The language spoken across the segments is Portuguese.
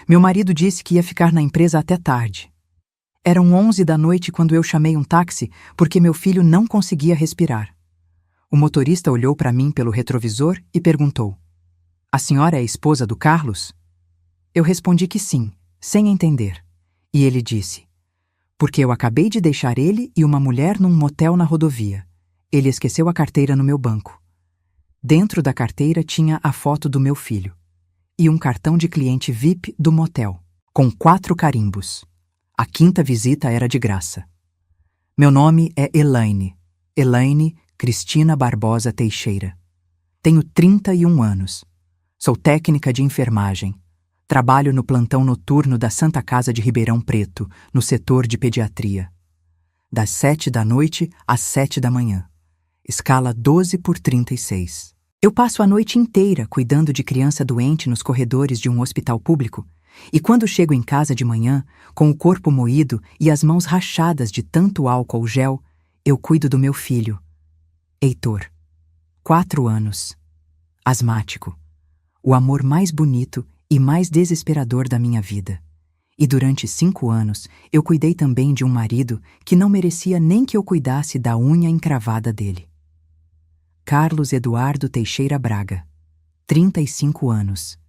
Meu marido disse que ia ficar na empresa até tarde. Eram 11 da noite quando eu chamei um táxi porque meu filho não conseguia respirar. O motorista olhou para mim pelo retrovisor e perguntou: "A senhora é a esposa do Carlos?" Eu respondi que sim, sem entender. E ele disse: "Porque eu acabei de deixar ele e uma mulher num motel na rodovia. Ele esqueceu a carteira no meu banco. Dentro da carteira tinha a foto do meu filho e um cartão de cliente VIP do motel, com 4 carimbos. A 5ª visita era de graça. Meu nome é Elaine Cristina Barbosa Teixeira. Tenho 31 anos. Sou técnica de enfermagem. Trabalho no plantão noturno da Santa Casa de Ribeirão Preto, no setor de pediatria. Das 7 da noite às 7 da manhã. Escala 12/36. Eu passo a noite inteira cuidando de criança doente nos corredores de um hospital público, e quando chego em casa de manhã, com o corpo moído e as mãos rachadas de tanto álcool gel, eu cuido do meu filho, Heitor, 4 anos, asmático, o amor mais bonito e mais desesperador da minha vida. E durante 5 anos, eu cuidei também de um marido que não merecia nem que eu cuidasse da unha encravada dele. Carlos Eduardo Teixeira Braga, 35 anos,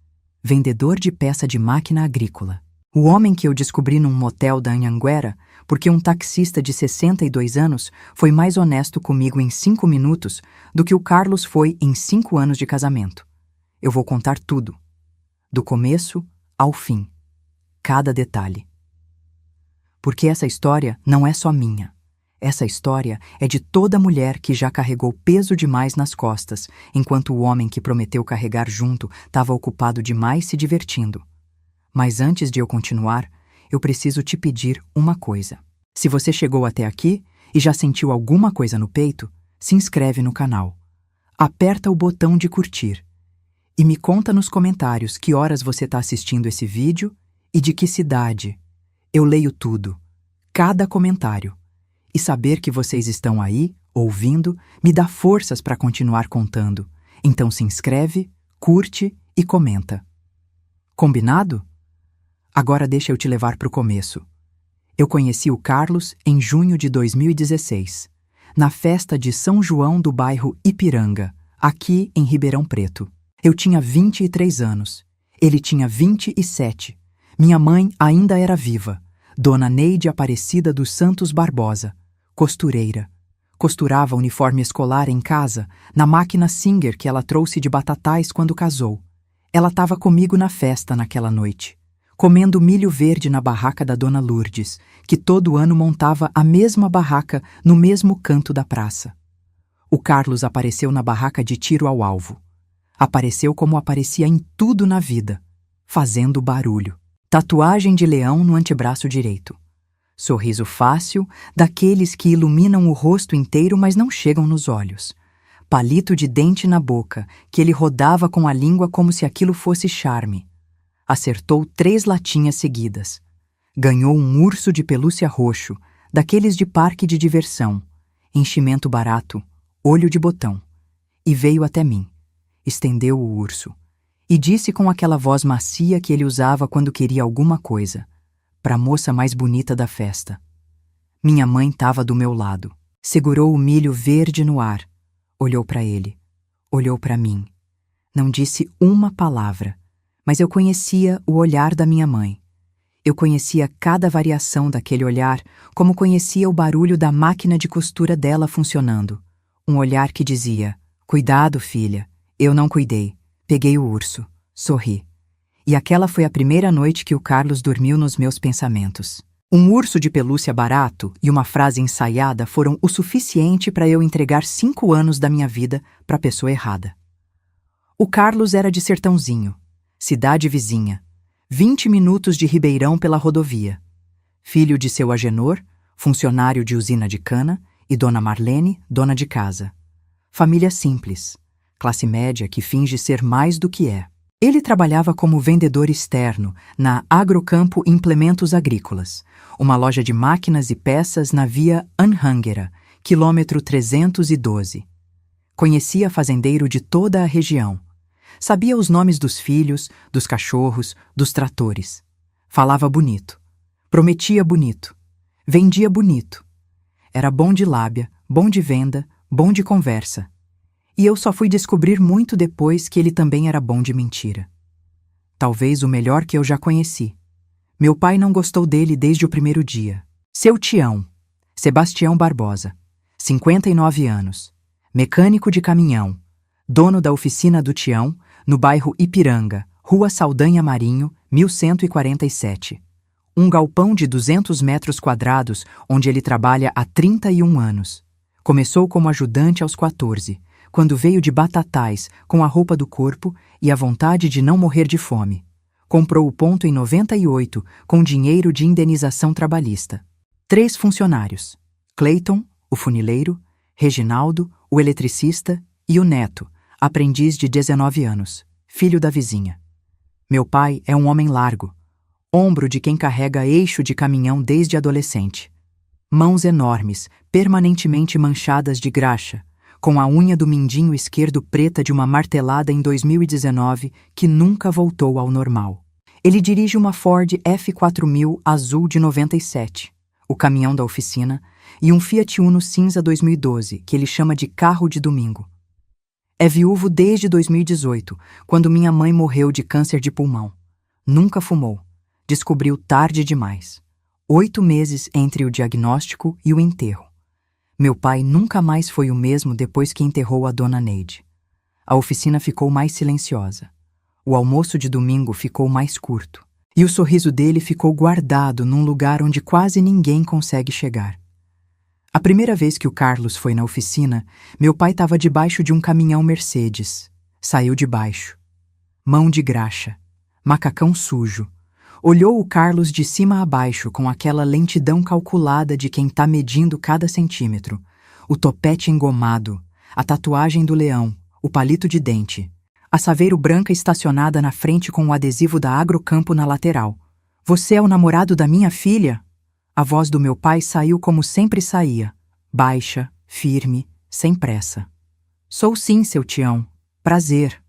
vendedor de peça de máquina agrícola. O homem que eu descobri num motel da Anhanguera porque um taxista de 62 anos foi mais honesto comigo em 5 minutos do que o Carlos foi em 5 anos de casamento. Eu vou contar tudo, do começo ao fim, cada detalhe. Porque essa história não é só minha. Essa história é de toda mulher que já carregou peso demais nas costas, enquanto o homem que prometeu carregar junto estava ocupado demais se divertindo. Mas antes de eu continuar, eu preciso te pedir uma coisa. Se você chegou até aqui e já sentiu alguma coisa no peito, se inscreve no canal. Aperta o botão de curtir. E me conta nos comentários que horas você está assistindo esse vídeo e de que cidade. Eu leio tudo, cada comentário. E saber que vocês estão aí, ouvindo, me dá forças para continuar contando. Então se inscreve, curte e comenta. Combinado? Agora deixa eu te levar para o começo. Eu conheci o Carlos em junho de 2016, na festa de São João do bairro Ipiranga, aqui em Ribeirão Preto. Eu tinha 23 anos. Ele tinha 27. Minha mãe ainda era viva, Dona Neide Aparecida dos Santos Barbosa, costureira. Costurava uniforme escolar em casa, na máquina Singer que ela trouxe de Batatais quando casou. Ela estava comigo na festa naquela noite, comendo milho verde na barraca da Dona Lourdes, que todo ano montava a mesma barraca no mesmo canto da praça. O Carlos apareceu na barraca de tiro ao alvo. Apareceu como aparecia em tudo na vida, fazendo barulho. Tatuagem de leão no antebraço direito. Sorriso fácil, daqueles que iluminam o rosto inteiro, mas não chegam nos olhos. Palito de dente na boca, que ele rodava com a língua como se aquilo fosse charme. Acertou 3 latinhas seguidas. Ganhou um urso de pelúcia roxo, daqueles de parque de diversão. Enchimento barato, olho de botão. E veio até mim. Estendeu o urso. E disse com aquela voz macia que ele usava quando queria alguma coisa, para a moça mais bonita da festa. Minha mãe estava do meu lado. Segurou o milho verde no ar. Olhou para ele. Olhou para mim. Não disse uma palavra, mas eu conhecia o olhar da minha mãe. Eu conhecia cada variação daquele olhar, como conhecia o barulho da máquina de costura dela funcionando. Um olhar que dizia: "Cuidado, filha, eu não cuidei. Peguei o urso, sorri." E aquela foi a primeira noite que o Carlos dormiu nos meus pensamentos. Um urso de pelúcia barato e uma frase ensaiada foram o suficiente para eu entregar 5 anos da minha vida para a pessoa errada. O Carlos era de Sertãozinho, cidade vizinha, 20 minutos de Ribeirão pela rodovia. Filho de seu Agenor, funcionário de usina de cana, e Dona Marlene, dona de casa. Família simples. Classe média que finge ser mais do que é. Ele trabalhava como vendedor externo na Agrocampo Implementos Agrícolas, uma loja de máquinas e peças na via Anhanguera, quilômetro 312. Conhecia fazendeiro de toda a região. Sabia os nomes dos filhos, dos cachorros, dos tratores. Falava bonito. Prometia bonito. Vendia bonito. Era bom de lábia, bom de venda, bom de conversa. E eu só fui descobrir muito depois que ele também era bom de mentira. Talvez o melhor que eu já conheci. Meu pai não gostou dele desde o primeiro dia. Seu Tião, Sebastião Barbosa, 59 anos, mecânico de caminhão, dono da oficina do Tião, no bairro Ipiranga, Rua Saldanha Marinho, 1147. Um galpão de 200 metros quadrados onde ele trabalha há 31 anos. Começou como ajudante aos 14, quando veio de Batatais com a roupa do corpo e a vontade de não morrer de fome. Comprou o ponto em 98 com dinheiro de indenização trabalhista. 3 funcionários: Cleiton, o funileiro, Reginaldo, o eletricista, e o Neto, aprendiz de 19 anos, filho da vizinha. Meu pai é um homem largo, ombro de quem carrega eixo de caminhão desde adolescente. Mãos enormes, permanentemente manchadas de graxa, com a unha do mindinho esquerdo preta de uma martelada em 2019 que nunca voltou ao normal. Ele dirige uma Ford F4000 azul de 97, o caminhão da oficina, e um Fiat Uno cinza 2012, que ele chama de carro de domingo. É viúvo desde 2018, quando minha mãe morreu de câncer de pulmão. Nunca fumou. Descobriu tarde demais. 8 meses entre o diagnóstico e o enterro. Meu pai nunca mais foi o mesmo depois que enterrou a dona Neide. A oficina ficou mais silenciosa. O almoço de domingo ficou mais curto. E o sorriso dele ficou guardado num lugar onde quase ninguém consegue chegar. A primeira vez que o Carlos foi na oficina, meu pai estava debaixo de um caminhão Mercedes. Saiu de baixo. Mão de graxa. Macacão sujo. Olhou o Carlos de cima a baixo com aquela lentidão calculada de quem está medindo cada centímetro. O topete engomado, a tatuagem do leão, o palito de dente. A Saveiro branca estacionada na frente com o adesivo da Agrocampo na lateral. Você é o namorado da minha filha? A voz do meu pai saiu como sempre saía, baixa, firme, sem pressa. Sou sim, seu Tião. Prazer.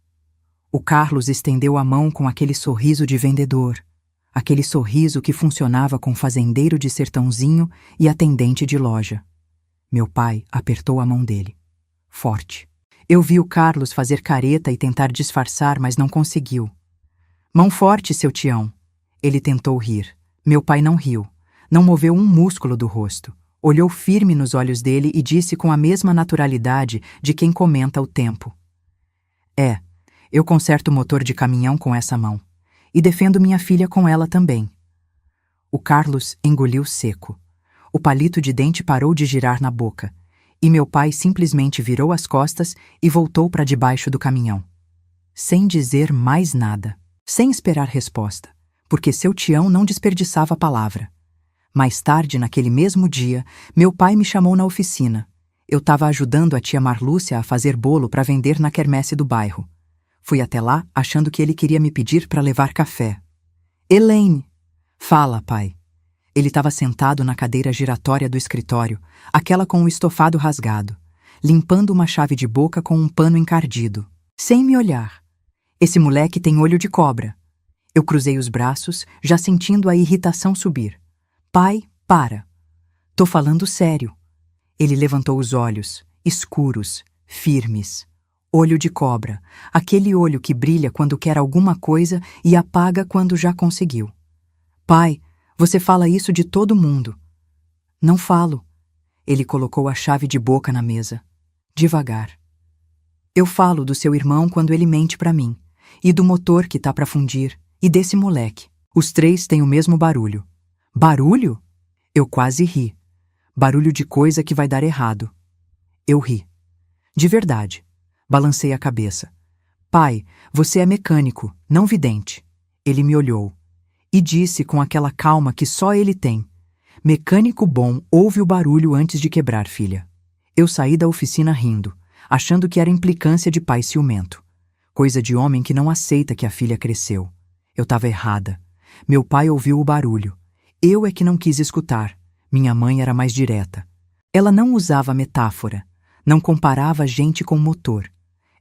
O Carlos estendeu a mão com aquele sorriso de vendedor, aquele sorriso que funcionava com fazendeiro de sertãozinho e atendente de loja. Meu pai apertou a mão dele. Forte. Eu vi o Carlos fazer careta e tentar disfarçar, mas não conseguiu. Mão forte, seu Tião. Ele tentou rir. Meu pai não riu. Não moveu um músculo do rosto. Olhou firme nos olhos dele e disse com a mesma naturalidade de quem comenta o tempo. Eu conserto o motor de caminhão com essa mão. E defendo minha filha com ela também. O Carlos engoliu seco. O palito de dente parou de girar na boca. E meu pai simplesmente virou as costas e voltou para debaixo do caminhão. Sem dizer mais nada. Sem esperar resposta. Porque seu Tião não desperdiçava a palavra. Mais tarde, naquele mesmo dia, meu pai me chamou na oficina. Eu estava ajudando a tia Marlúcia a fazer bolo para vender na quermesse do bairro. Fui até lá, achando que ele queria me pedir para levar café. Elaine! Fala, pai. Ele estava sentado na cadeira giratória do escritório, aquela com o estofado rasgado, limpando uma chave de boca com um pano encardido, sem me olhar. Esse moleque tem olho de cobra. Eu cruzei os braços, já sentindo a irritação subir. Pai, para. Tô falando sério. Ele levantou os olhos, escuros, firmes. Olho de cobra, aquele olho que brilha quando quer alguma coisa e apaga quando já conseguiu. Pai, você fala isso de todo mundo. Não falo. Ele colocou a chave de boca na mesa. Devagar. Eu falo do seu irmão quando ele mente pra mim, e do motor que tá pra fundir, e desse moleque. Os 3 têm o mesmo barulho. Barulho? Eu quase ri. Barulho de coisa que vai dar errado. Eu ri. De verdade. Balancei a cabeça. Pai, você é mecânico, não vidente. Ele me olhou. E disse com aquela calma que só ele tem. Mecânico bom ouve o barulho antes de quebrar, filha. Eu saí da oficina rindo, achando que era implicância de pai ciumento. Coisa de homem que não aceita que a filha cresceu. Eu estava errada. Meu pai ouviu o barulho. Eu é que não quis escutar. Minha mãe era mais direta. Ela não usava metáfora. Não comparava gente com motor.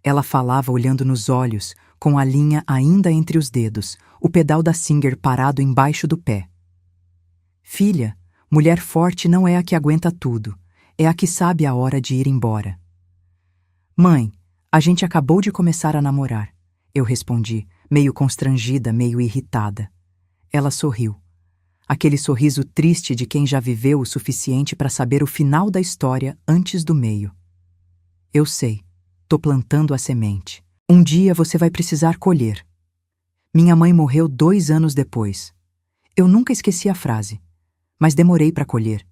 Ela falava olhando nos olhos, com a linha ainda entre os dedos, o pedal da Singer parado embaixo do pé. Filha, mulher forte não é a que aguenta tudo, é a que sabe a hora de ir embora. Mãe, a gente acabou de começar a namorar, eu respondi, meio constrangida, meio irritada. Ela sorriu. Aquele sorriso triste de quem já viveu o suficiente para saber o final da história antes do meio. Eu sei, tô plantando a semente. Um dia você vai precisar colher. Minha mãe morreu 2 anos depois. Eu nunca esqueci a frase, mas demorei para colher.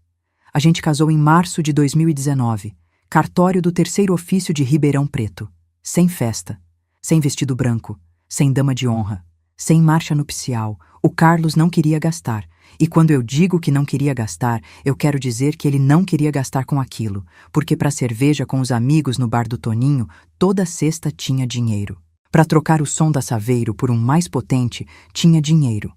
A gente casou em março de 2019, cartório do 3º ofício de Ribeirão Preto. Sem festa, sem vestido branco, sem dama de honra, sem marcha nupcial. O Carlos não queria gastar. E quando eu digo que não queria gastar, eu quero dizer que ele não queria gastar com aquilo, porque para cerveja com os amigos no bar do Toninho, toda sexta tinha dinheiro. Para trocar o som da Saveiro por um mais potente, tinha dinheiro.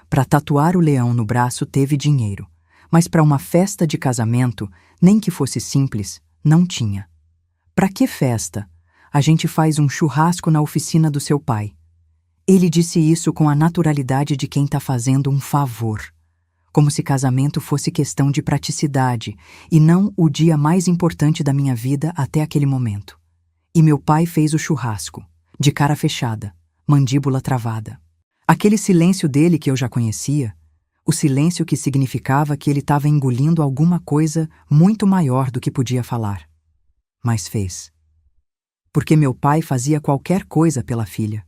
Para tatuar o leão no braço, teve dinheiro. Mas para uma festa de casamento, nem que fosse simples, não tinha. Para que festa? A gente faz um churrasco na oficina do seu pai. Ele disse isso com a naturalidade de quem está fazendo um favor. Como se casamento fosse questão de praticidade e não o dia mais importante da minha vida até aquele momento. E meu pai fez o churrasco, de cara fechada, mandíbula travada. Aquele silêncio dele que eu já conhecia, o silêncio que significava que ele estava engolindo alguma coisa muito maior do que podia falar. Mas fez. Porque meu pai fazia qualquer coisa pela filha.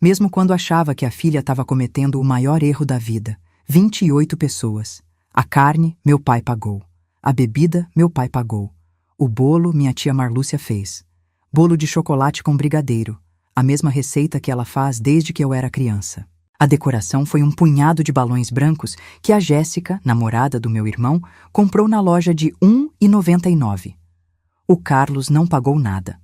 Mesmo quando achava que a filha estava cometendo o maior erro da vida. 28 pessoas. A carne, meu pai pagou. A bebida, meu pai pagou. O bolo, minha tia Marlúcia fez. Bolo de chocolate com brigadeiro. A mesma receita que ela faz desde que eu era criança. A decoração foi um punhado de balões brancos que a Jéssica, namorada do meu irmão, comprou na loja de R$ 1,99. O Carlos não pagou nada.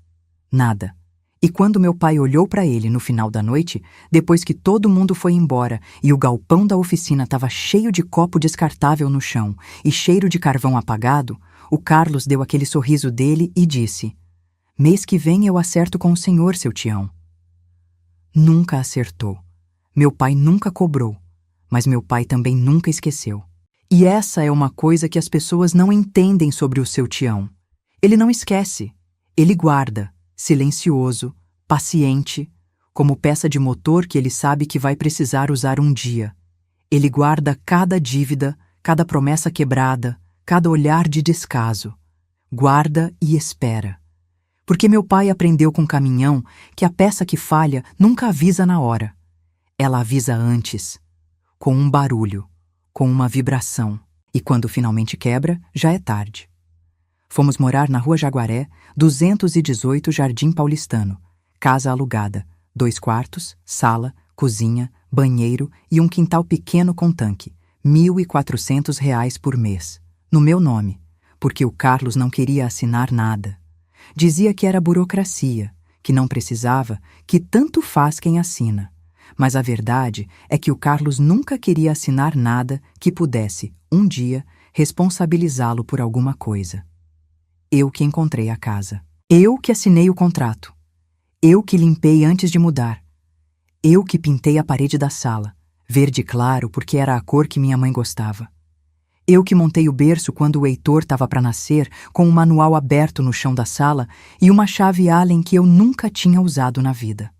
Nada. E quando meu pai olhou para ele no final da noite, depois que todo mundo foi embora e o galpão da oficina estava cheio de copo descartável no chão e cheiro de carvão apagado, o Carlos deu aquele sorriso dele e disse: "Mês que vem eu acerto com o senhor, seu Tião." Nunca acertou. Meu pai nunca cobrou, mas meu pai também nunca esqueceu. E essa é uma coisa que as pessoas não entendem sobre o seu Tião. Ele não esquece, ele guarda. Silencioso, paciente, como peça de motor que ele sabe que vai precisar usar um dia. Ele guarda cada dívida, cada promessa quebrada, cada olhar de descaso. Guarda e espera. Porque meu pai aprendeu com o caminhão que a peça que falha nunca avisa na hora. Ela avisa antes, com um barulho, com uma vibração. E quando finalmente quebra, já é tarde. Fomos morar na Rua Jaguaré, 218 Jardim Paulistano. Casa alugada, 2 quartos, sala, cozinha, banheiro e um quintal pequeno com tanque. R$ 1.400 por mês. No meu nome, porque o Carlos não queria assinar nada. Dizia que era burocracia, que não precisava, que tanto faz quem assina. Mas a verdade é que o Carlos nunca queria assinar nada que pudesse, um dia, responsabilizá-lo por alguma coisa. Eu que encontrei a casa. Eu que assinei o contrato. Eu que limpei antes de mudar. Eu que pintei a parede da sala, verde claro porque era a cor que minha mãe gostava. Eu que montei o berço quando o Heitor estava para nascer, com um manual aberto no chão da sala e uma chave Allen que eu nunca tinha usado na vida.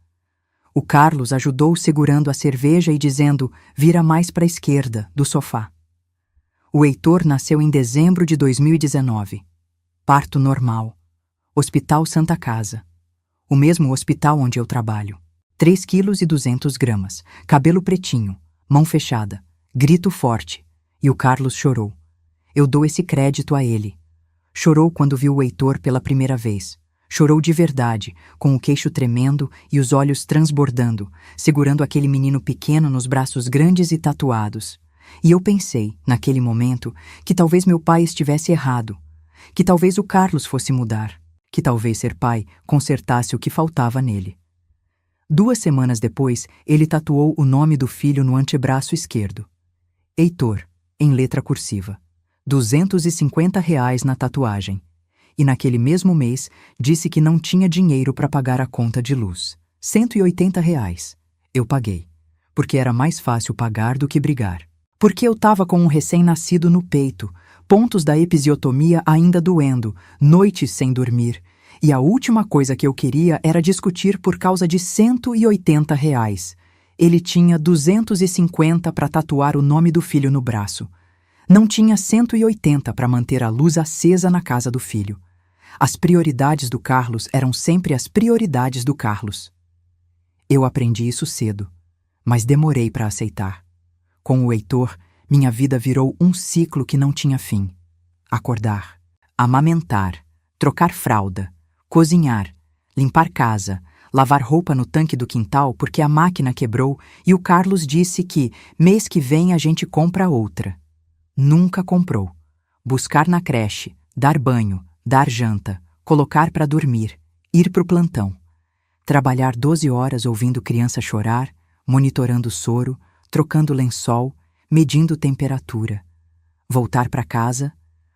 O Carlos ajudou segurando a cerveja e dizendo: "Vira mais para a esquerda, do sofá." O Heitor nasceu em dezembro de 2019. Parto normal. Hospital Santa Casa. O mesmo hospital onde eu trabalho. 3,2 kg. Cabelo pretinho. Mão fechada. Grito forte. E o Carlos chorou. Eu dou esse crédito a ele. Chorou quando viu o Heitor pela primeira vez. Chorou de verdade, com o queixo tremendo e os olhos transbordando, segurando aquele menino pequeno nos braços grandes e tatuados. E eu pensei, naquele momento, que talvez meu pai estivesse errado. Que talvez o Carlos fosse mudar, que talvez ser pai consertasse o que faltava nele. 2 semanas depois, ele tatuou o nome do filho no antebraço esquerdo. Heitor, em letra cursiva. R$ 250 na tatuagem. E naquele mesmo mês, disse que não tinha dinheiro para pagar a conta de luz. R$ 180. Eu paguei, porque era mais fácil pagar do que brigar. Porque eu estava com um recém-nascido no peito, pontos da episiotomia ainda doendo, noites sem dormir, e a última coisa que eu queria era discutir por causa de R$ 180. Ele tinha 250 para tatuar o nome do filho no braço. Não tinha 180 para manter a luz acesa na casa do filho. As prioridades do Carlos eram sempre as prioridades do Carlos. Eu aprendi isso cedo, mas demorei para aceitar. Com o Heitor, minha vida virou um ciclo que não tinha fim. Acordar, amamentar, trocar fralda, cozinhar, limpar casa, lavar roupa no tanque do quintal porque a máquina quebrou e o Carlos disse que mês que vem a gente compra outra. Nunca comprou. Buscar na creche, dar banho, dar janta, colocar para dormir, ir pro plantão. Trabalhar 12 horas ouvindo criança chorar, monitorando soro, trocando lençol, medindo temperatura. Voltar para casa,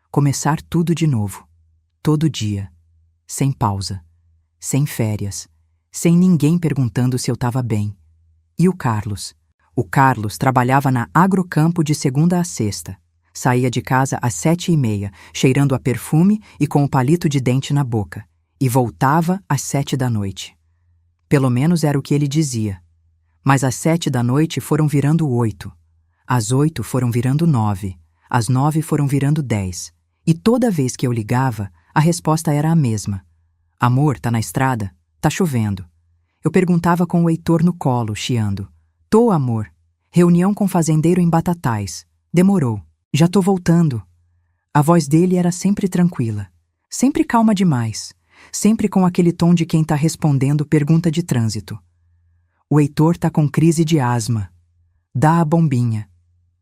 começar tudo de novo. Todo dia. Sem pausa. Sem férias. Sem ninguém perguntando se eu estava bem. E o Carlos? O Carlos trabalhava na Agrocampo de segunda a sexta. Saía de casa às 7h30, cheirando a perfume e com o palito de dente na boca. E voltava às 7 da noite. Pelo menos era o que ele dizia. Mas às 7 da noite foram virando 8. Às 8 foram virando 9. Às 9 foram virando 10. E toda vez que eu ligava, a resposta era a mesma. Amor, tá na estrada? Tá chovendo. Eu perguntava com o Heitor no colo, chiando. Tô, amor. Reunião com fazendeiro em Batatais. Demorou. Já tô voltando. A voz dele era sempre tranquila. Sempre calma demais. Sempre com aquele tom de quem tá respondendo pergunta de trânsito. O Heitor tá com crise de asma. Dá a bombinha.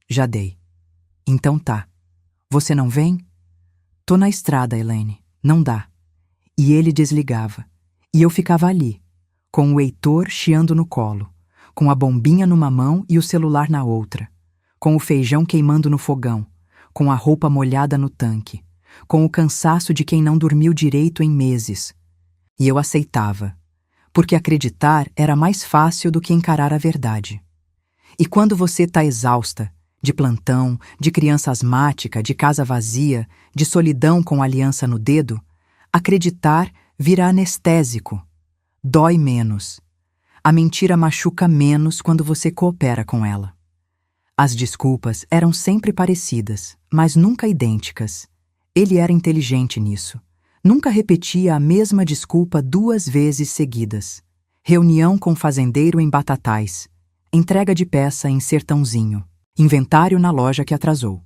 Já dei. Então tá. Você não vem? Tô na estrada, Helene. Não dá. E ele desligava. E eu ficava ali, com o Heitor chiando no colo, com a bombinha numa mão e o celular na outra, com o feijão queimando no fogão, com a roupa molhada no tanque, com o cansaço de quem não dormiu direito em meses. E eu aceitava, porque acreditar era mais fácil do que encarar a verdade. E quando você tá exausta, de plantão, de criança asmática, de casa vazia, de solidão com aliança no dedo, acreditar vira anestésico. Dói menos. A mentira machuca menos quando você coopera com ela. As desculpas eram sempre parecidas, mas nunca idênticas. Ele era inteligente nisso. Nunca repetia a mesma desculpa 2 vezes seguidas. Reunião com fazendeiro em Batatais. Entrega de peça em Sertãozinho. Inventário na loja que atrasou.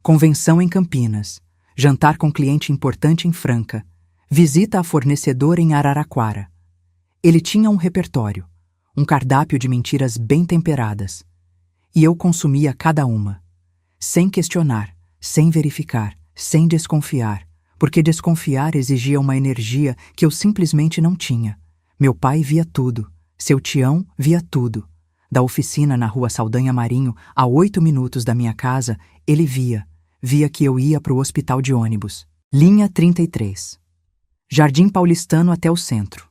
Convenção em Campinas. Jantar com cliente importante em Franca. Visita a fornecedora em Araraquara. Ele tinha um repertório, um cardápio de mentiras bem temperadas. E eu consumia cada uma. Sem questionar, sem verificar, sem desconfiar, porque desconfiar exigia uma energia que eu simplesmente não tinha. Meu pai via tudo, seu tião via tudo. Da oficina na rua Saldanha Marinho, a 8 minutos da minha casa, ele via que eu ia para o hospital de ônibus. Linha 33. Jardim Paulistano até o centro.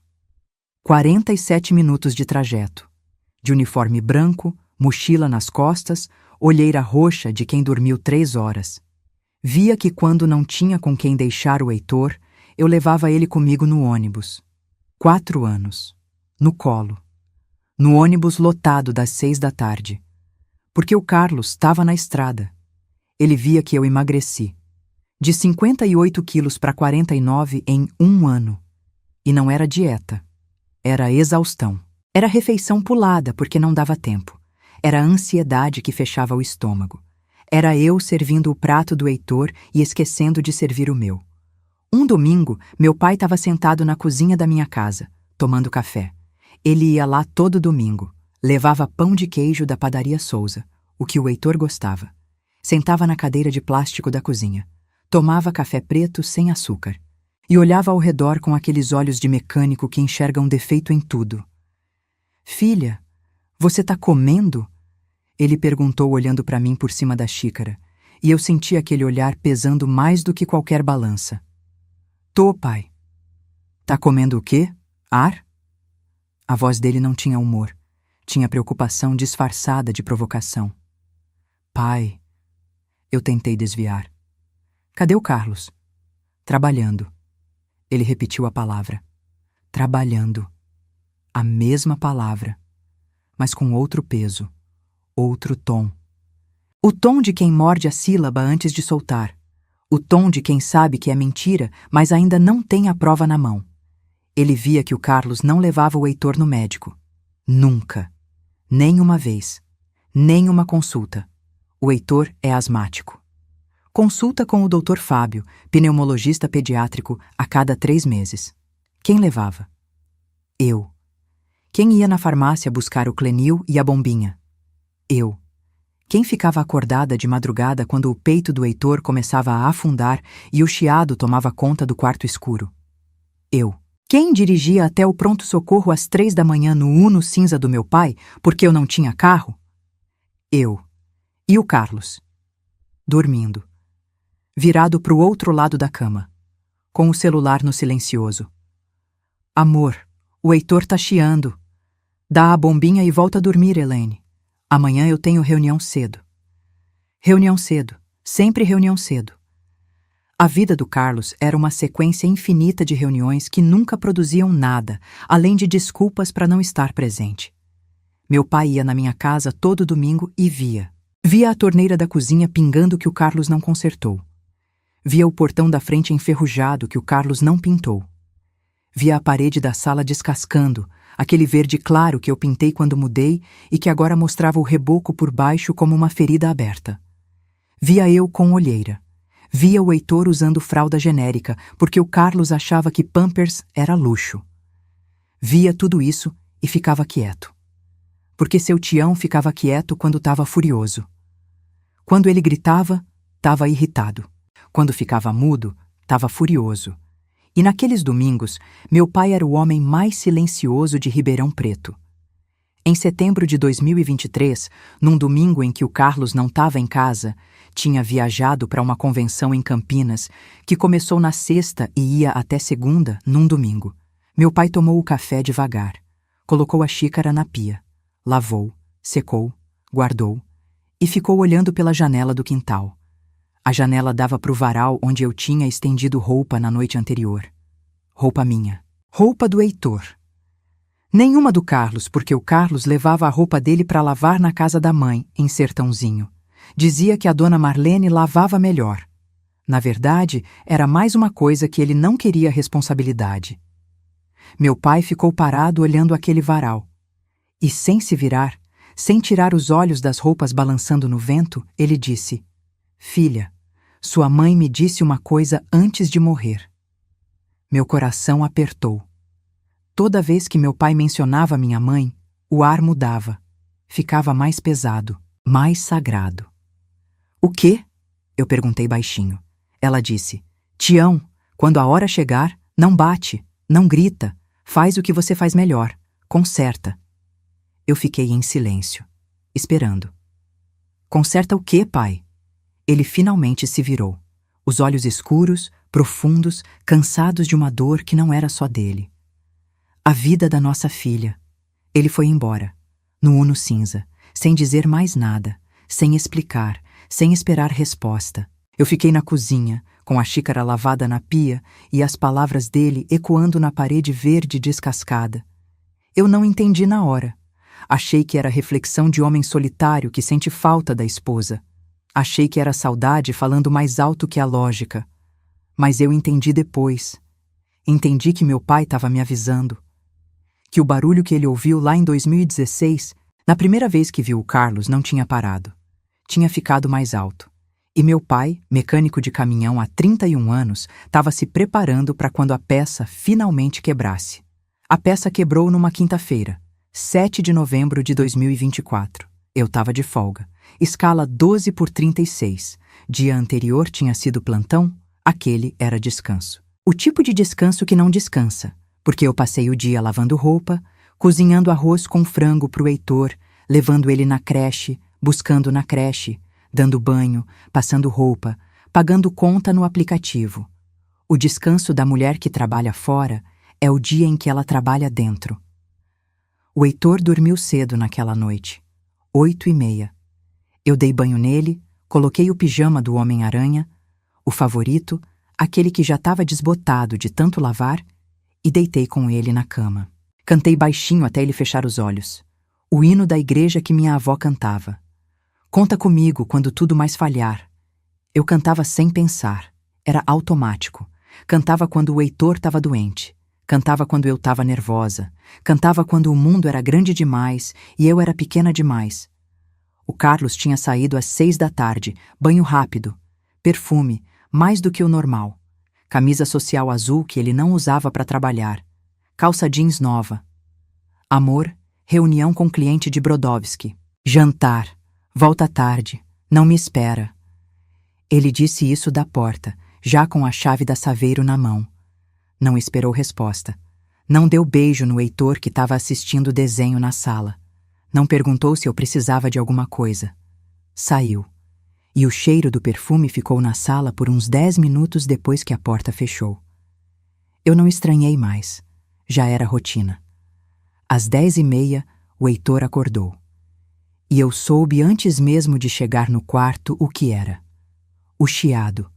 47 minutos de trajeto. De uniforme branco, mochila nas costas, olheira roxa de quem dormiu 3 horas. Via que quando não tinha com quem deixar o Heitor, eu levava ele comigo no ônibus. 4 anos. No colo. No ônibus lotado das 6 da tarde. Porque o Carlos estava na estrada. Ele via que eu emagreci. De 58 quilos para 49 em 1 ano. E não era dieta. Era exaustão. Era refeição pulada porque não dava tempo. Era a ansiedade que fechava o estômago. Era eu servindo o prato do Heitor e esquecendo de servir o meu. Um domingo, meu pai estava sentado na cozinha da minha casa, tomando café. Ele ia lá todo domingo. Levava pão de queijo da padaria Souza, o que o Heitor gostava. Sentava na cadeira de plástico da cozinha. Tomava café preto sem açúcar. E olhava ao redor com aqueles olhos de mecânico que enxergam defeito em tudo. Filha, você tá comendo? Ele perguntou olhando para mim por cima da xícara, e eu senti aquele olhar pesando mais do que qualquer balança. Tô, pai. Tá comendo o quê? Ar? A voz dele não tinha humor. Tinha preocupação disfarçada de provocação. Pai, eu tentei desviar. Cadê o Carlos? Trabalhando. Ele repetiu a palavra. Trabalhando. A mesma palavra, mas com outro peso, outro tom. O tom de quem morde a sílaba antes de soltar. O tom de quem sabe que é mentira, mas ainda não tem a prova na mão. Ele via que o Carlos não levava o Heitor no médico. Nunca. Nem uma vez. Nem uma consulta. O Heitor é asmático. Consulta com o Dr. Fábio, pneumologista pediátrico, a cada 3 meses. Quem levava? Eu. Quem ia na farmácia buscar o Clenil e a bombinha? Eu. Quem ficava acordada de madrugada quando o peito do Heitor começava a afundar e o chiado tomava conta do quarto escuro? Eu. Quem dirigia até o pronto-socorro às 3 da manhã no Uno cinza do meu pai porque eu não tinha carro? Eu. E o Carlos? Dormindo. Virado para o outro lado da cama, com o celular no silencioso. Amor, o Heitor tá chiando. Dá a bombinha e volta a dormir, Helene. Amanhã eu tenho reunião cedo. Reunião cedo. Sempre reunião cedo. A vida do Carlos era uma sequência infinita de reuniões que nunca produziam nada, além de desculpas para não estar presente. Meu pai ia na minha casa todo domingo e via. Via a torneira da cozinha pingando que o Carlos não consertou. Via o portão da frente enferrujado que o Carlos não pintou. Via a parede da sala descascando, aquele verde claro que eu pintei quando mudei e que agora mostrava o reboco por baixo como uma ferida aberta. Via eu com olheira. Via o Heitor usando fralda genérica, porque o Carlos achava que Pampers era luxo. Via tudo isso e ficava quieto. Porque seu Tião ficava quieto quando estava furioso. Quando ele gritava, estava irritado. Quando ficava mudo, estava furioso. E naqueles domingos, meu pai era o homem mais silencioso de Ribeirão Preto. Em setembro de 2023, num domingo em que o Carlos não estava em casa, tinha viajado para uma convenção em Campinas, que começou na sexta e ia até segunda, num domingo. Meu pai tomou o café devagar, colocou a xícara na pia, lavou, secou, guardou e ficou olhando pela janela do quintal. A janela dava para o varal onde eu tinha estendido roupa na noite anterior. Roupa minha. Roupa do Heitor. Nenhuma do Carlos, porque o Carlos levava a roupa dele para lavar na casa da mãe, em Sertãozinho. Dizia que a dona Marlene lavava melhor. Na verdade, era mais uma coisa que ele não queria responsabilidade. Meu pai ficou parado olhando aquele varal. E sem se virar, sem tirar os olhos das roupas balançando no vento, ele disse: Filha, sua mãe me disse uma coisa antes de morrer. Meu coração apertou. Toda vez que meu pai mencionava minha mãe, o ar mudava. Ficava mais pesado, mais sagrado. O quê? Eu perguntei baixinho. Ela disse: Tião, quando a hora chegar, não bate, não grita, faz o que você faz melhor, conserta. Eu fiquei em silêncio, esperando. Conserta o quê, pai? Ele finalmente se virou, os olhos escuros, profundos, cansados de uma dor que não era só dele. A vida da nossa filha. Ele foi embora, no Uno cinza, sem dizer mais nada, sem explicar, sem esperar resposta. Eu fiquei na cozinha, com a xícara lavada na pia e as palavras dele ecoando na parede verde descascada. Eu não entendi na hora. Achei que era reflexão de homem solitário que sente falta da esposa. Achei que era saudade falando mais alto que a lógica. Mas eu entendi depois. Entendi que meu pai estava me avisando. Que o barulho que ele ouviu lá em 2016, na primeira vez que viu o Carlos, não tinha parado. Tinha ficado mais alto. E meu pai, mecânico de caminhão há 31 anos, estava se preparando para quando a peça finalmente quebrasse. A peça quebrou numa quinta-feira, 7 de novembro de 2024. Eu estava de folga. Escala 12/36. Dia anterior tinha sido plantão, aquele era descanso. O tipo de descanso que não descansa, porque eu passei o dia lavando roupa, cozinhando arroz com frango pro Heitor, levando ele na creche, buscando na creche, dando banho, passando roupa, pagando conta no aplicativo. O descanso da mulher que trabalha fora é o dia em que ela trabalha dentro. O Heitor dormiu cedo naquela noite, 8h30. Eu dei banho nele, coloquei o pijama do Homem-Aranha, o favorito, aquele que já estava desbotado de tanto lavar, e deitei com ele na cama. Cantei baixinho até ele fechar os olhos. O hino da igreja que minha avó cantava. Conta comigo quando tudo mais falhar. Eu cantava sem pensar. Era automático. Cantava quando o Heitor estava doente. Cantava quando eu estava nervosa. Cantava quando o mundo era grande demais e eu era pequena demais. O Carlos tinha saído às 6 da tarde, banho rápido, perfume, mais do que o normal, camisa social azul que ele não usava para trabalhar, calça jeans nova. Amor, reunião com cliente de Brodowski. Jantar, volta tarde, não me espera. Ele disse isso da porta, já com a chave da Saveiro na mão. Não esperou resposta. Não deu beijo no Heitor que estava assistindo o desenho na sala. Não perguntou se eu precisava de alguma coisa. Saiu. E o cheiro do perfume ficou na sala por uns 10 minutos depois que a porta fechou. Eu não estranhei mais. Já era rotina. Às 10h30, o Heitor acordou. E eu soube antes mesmo de chegar no quarto o que era. O chiado.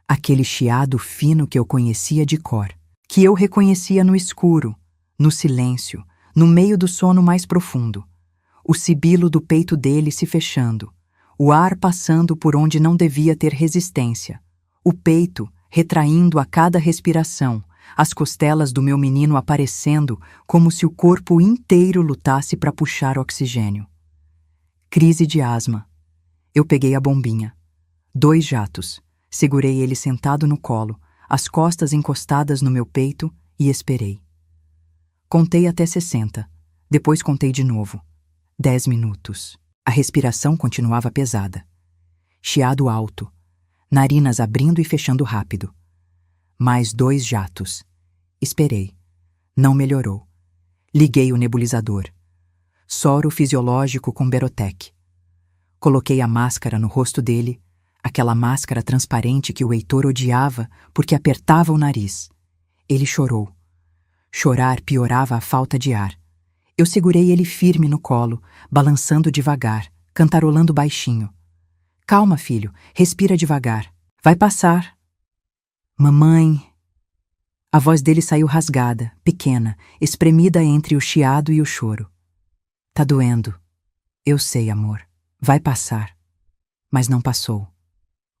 Aquele chiado fino que eu conhecia de cor. Que eu reconhecia no escuro, no silêncio, no meio do sono mais profundo. O sibilo do peito dele se fechando. O ar passando por onde não devia ter resistência. O peito retraindo a cada respiração, as costelas do meu menino aparecendo como se o corpo inteiro lutasse para puxar oxigênio. Crise de asma. Eu peguei a bombinha. 2 jatos. Segurei ele sentado no colo, as costas encostadas no meu peito e esperei. Contei até 60. Depois contei de novo. 10 minutos. A respiração continuava pesada. Chiado alto. Narinas abrindo e fechando rápido. Mais 2 jatos. Esperei. Não melhorou. Liguei o nebulizador. Soro fisiológico com Berotec. Coloquei a máscara no rosto dele, aquela máscara transparente que o Heitor odiava porque apertava o nariz. Ele chorou. Chorar piorava a falta de ar. Eu segurei ele firme no colo, balançando devagar, cantarolando baixinho. Calma, filho, respira devagar. Vai passar. Mamãe. A voz dele saiu rasgada, pequena, espremida entre o chiado e o choro. Tá doendo. Eu sei, amor. Vai passar. Mas não passou.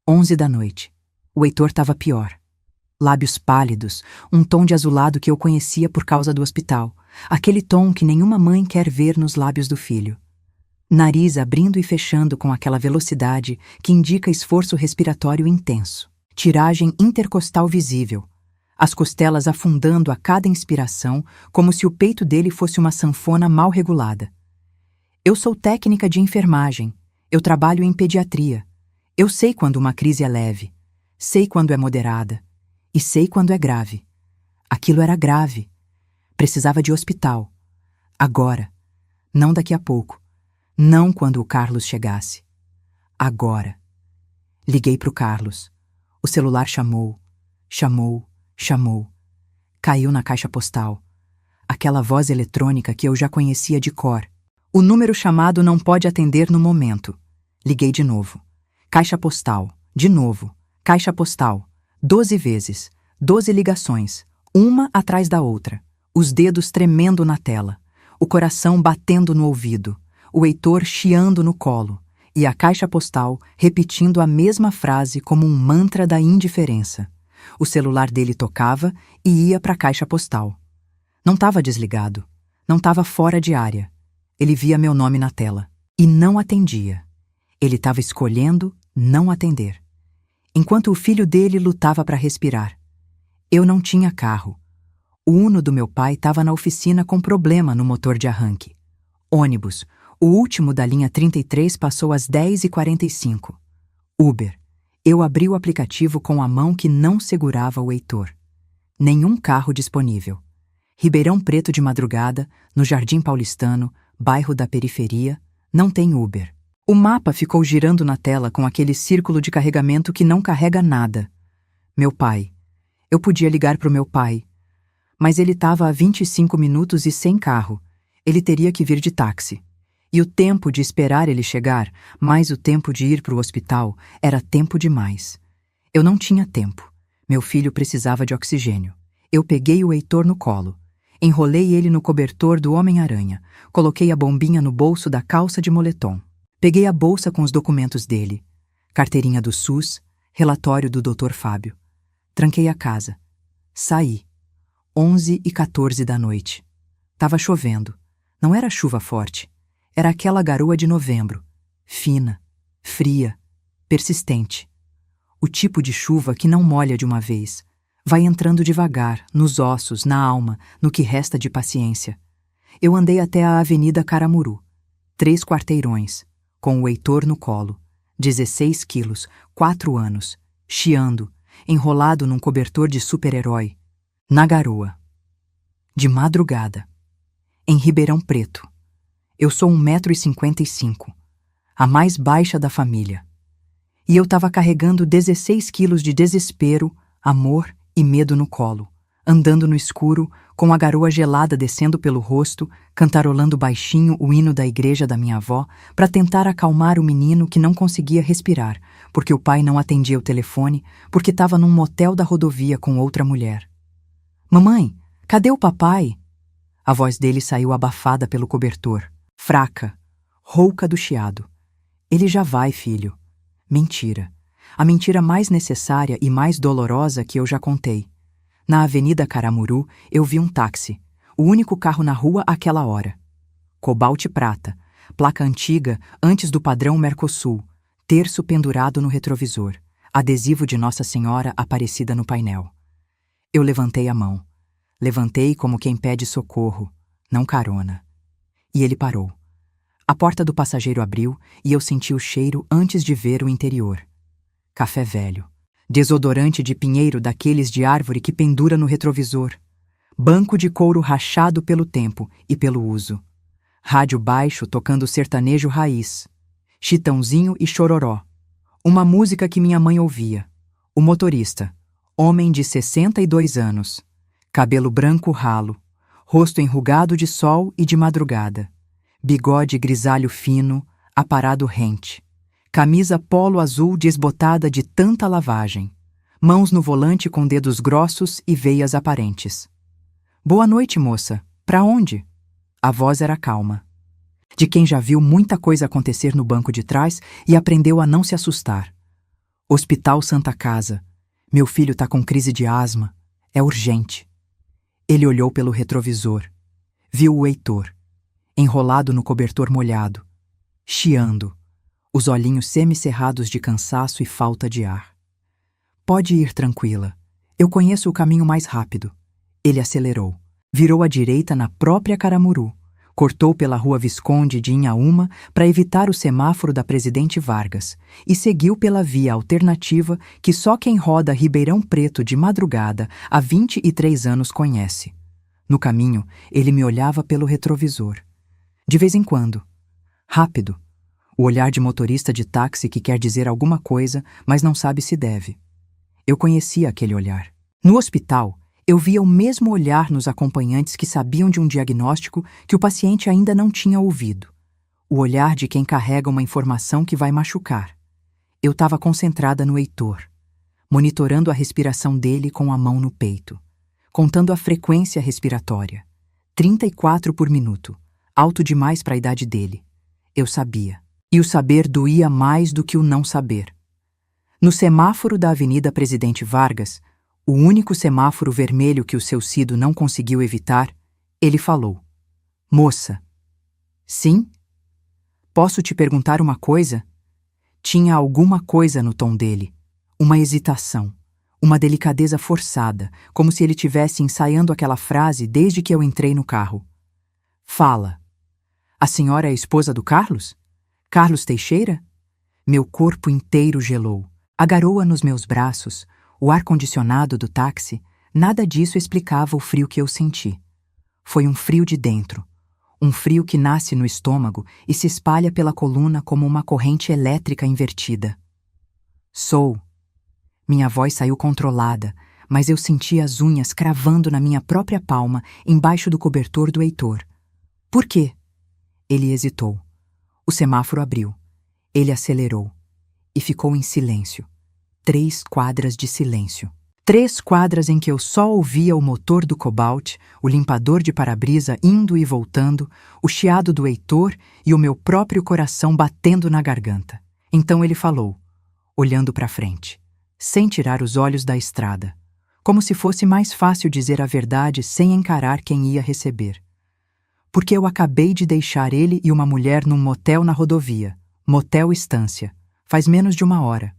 11 da noite. O Heitor estava pior. Lábios pálidos, um tom de azulado que eu conhecia por causa do hospital. Aquele tom que nenhuma mãe quer ver nos lábios do filho. Nariz abrindo e fechando com aquela velocidade que indica esforço respiratório intenso. Tiragem intercostal visível. As costelas afundando a cada inspiração, como se o peito dele fosse uma sanfona mal regulada. Eu sou técnica de enfermagem. Eu trabalho em pediatria. Eu sei quando uma crise é leve. Sei quando é moderada. E sei quando é grave. Aquilo era grave. Precisava de hospital. Agora. Não daqui a pouco. Não quando o Carlos chegasse. Agora. Liguei para o Carlos. O celular chamou. Chamou. Chamou. Caiu na caixa postal. Aquela voz eletrônica que eu já conhecia de cor. O número chamado não pode atender no momento. Liguei de novo. Caixa postal. De novo. Caixa postal. 12 vezes. 12 ligações. Uma atrás da outra. Os dedos tremendo na tela. O coração batendo no ouvido. O Heitor chiando no colo. E a caixa postal repetindo a mesma frase como um mantra da indiferença. O celular dele tocava e ia para a caixa postal. Não estava desligado. Não estava fora de área. Ele via meu nome na tela. E não atendia. Ele estava escolhendo não atender. Enquanto o filho dele lutava para respirar. Eu não tinha carro. O Uno do meu pai estava na oficina com problema no motor de arranque. Ônibus. O último da linha 33 passou às 10h45. Uber. Eu abri o aplicativo com a mão que não segurava o Heitor. Nenhum carro disponível. Ribeirão Preto de madrugada, no Jardim Paulistano, bairro da periferia, não tem Uber. O mapa ficou girando na tela com aquele círculo de carregamento que não carrega nada. Meu pai. Eu podia ligar para o meu pai. Mas ele estava a 25 minutos e sem carro. Ele teria que vir de táxi. E o tempo de esperar ele chegar, mais o tempo de ir para o hospital, era tempo demais. Eu não tinha tempo. Meu filho precisava de oxigênio. Eu peguei o Heitor no colo. Enrolei ele no cobertor do Homem-Aranha. Coloquei a bombinha no bolso da calça de moletom. Peguei a bolsa com os documentos dele. Carteirinha do SUS, relatório do Dr. Fábio. Tranquei a casa. Saí. 11h14 da noite. Tava chovendo. Não era chuva forte. Era aquela garoa de novembro. Fina, fria, persistente. O tipo de chuva que não molha de uma vez. Vai entrando devagar, nos ossos, na alma, no que resta de paciência. Eu andei até a Avenida Caramuru. 3 quarteirões, com o Heitor no colo. 16 quilos, 4 anos, chiando, enrolado num cobertor de super-herói. Na garoa. De madrugada. Em Ribeirão Preto. Eu sou 1,55 m, a mais baixa da família. E eu estava carregando 16 quilos de desespero, amor e medo no colo, andando no escuro, com a garoa gelada descendo pelo rosto, cantarolando baixinho o hino da igreja da minha avó para tentar acalmar o menino que não conseguia respirar, porque o pai não atendia o telefone, porque estava num motel da rodovia com outra mulher. Mamãe, cadê o papai? A voz dele saiu abafada pelo cobertor, fraca, rouca do chiado. Ele já vai, filho. Mentira. A mentira mais necessária e mais dolorosa que eu já contei. Na Avenida Caramuru, eu vi um táxi, o único carro na rua àquela hora. Cobalt prata, placa antiga antes do padrão Mercosul, terço pendurado no retrovisor, adesivo de Nossa Senhora Aparecida no painel. Eu levantei a mão. Levantei como quem pede socorro, não carona. E ele parou. A porta do passageiro abriu e eu senti o cheiro antes de ver o interior. Café velho. Desodorante de pinheiro daqueles de árvore que pendura no retrovisor. Banco de couro rachado pelo tempo e pelo uso. Rádio baixo tocando sertanejo raiz. Chitãozinho e Chororó. Uma música que minha mãe ouvia. O motorista. Homem de 62 anos. Cabelo branco ralo. Rosto enrugado de sol e de madrugada. Bigode grisalho fino, aparado rente. Camisa polo azul desbotada de tanta lavagem. Mãos no volante com dedos grossos e veias aparentes. Boa noite, moça. Pra onde? A voz era calma. De quem já viu muita coisa acontecer no banco de trás e aprendeu a não se assustar. Hospital Santa Casa. Meu filho tá com crise de asma. É urgente. Ele olhou pelo retrovisor. Viu o Heitor, enrolado no cobertor molhado, chiando, os olhinhos semicerrados de cansaço e falta de ar. Pode ir tranquila. Eu conheço o caminho mais rápido. Ele acelerou. Virou à direita na própria Caramuru. Cortou pela rua Visconde de Inhaúma para evitar o semáforo da Presidente Vargas e seguiu pela via alternativa que só quem roda Ribeirão Preto de madrugada há 23 anos conhece. No caminho, ele me olhava pelo retrovisor. De vez em quando. Rápido. O olhar de motorista de táxi que quer dizer alguma coisa, mas não sabe se deve. Eu conhecia aquele olhar. No hospital, eu via o mesmo olhar nos acompanhantes que sabiam de um diagnóstico que o paciente ainda não tinha ouvido. O olhar de quem carrega uma informação que vai machucar. Eu estava concentrada no Heitor, monitorando a respiração dele com a mão no peito, contando a frequência respiratória. 34 por minuto, alto demais para a idade dele. Eu sabia. E o saber doía mais do que o não saber. No semáforo da Avenida Presidente Vargas, o único semáforo vermelho que o seu Cido não conseguiu evitar, ele falou: Moça. Sim? Posso te perguntar uma coisa? Tinha alguma coisa no tom dele, uma hesitação, uma delicadeza forçada, como se ele tivesse ensaiando aquela frase desde que eu entrei no carro. Fala. A senhora é a esposa do Carlos? Carlos Teixeira? Meu corpo inteiro gelou. A garoa nos meus braços, o ar-condicionado do táxi, nada disso explicava o frio que eu senti. Foi um frio de dentro. Um frio que nasce no estômago e se espalha pela coluna como uma corrente elétrica invertida. Sou. Minha voz saiu controlada, mas eu senti as unhas cravando na minha própria palma, embaixo do cobertor do Heitor. Por quê? Ele hesitou. O semáforo abriu. Ele acelerou. E ficou em silêncio. 3 quadras de silêncio. 3 quadras em que eu só ouvia o motor do Cobalt, o limpador de para-brisa indo e voltando, o chiado do Heitor e o meu próprio coração batendo na garganta. Então ele falou, olhando para frente, sem tirar os olhos da estrada, como se fosse mais fácil dizer a verdade sem encarar quem ia receber. Porque eu acabei de deixar ele e uma mulher num motel na rodovia, Motel Estância, faz menos de 1 hora.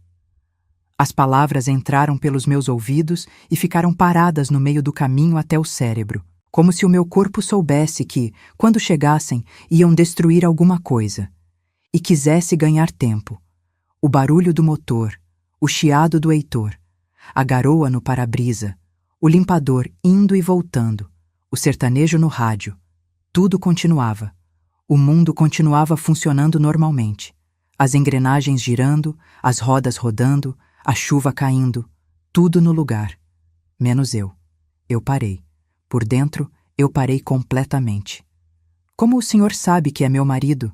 As palavras entraram pelos meus ouvidos e ficaram paradas no meio do caminho até o cérebro, como se o meu corpo soubesse que, quando chegassem, iam destruir alguma coisa, e quisesse ganhar tempo. O barulho do motor, o chiado do Heitor, a garoa no para-brisa, o limpador indo e voltando, o sertanejo no rádio. Tudo continuava. O mundo continuava funcionando normalmente. As engrenagens girando, as rodas rodando, a chuva caindo, tudo no lugar. Menos eu. Eu parei. Por dentro, eu parei completamente. Como o senhor sabe que é meu marido?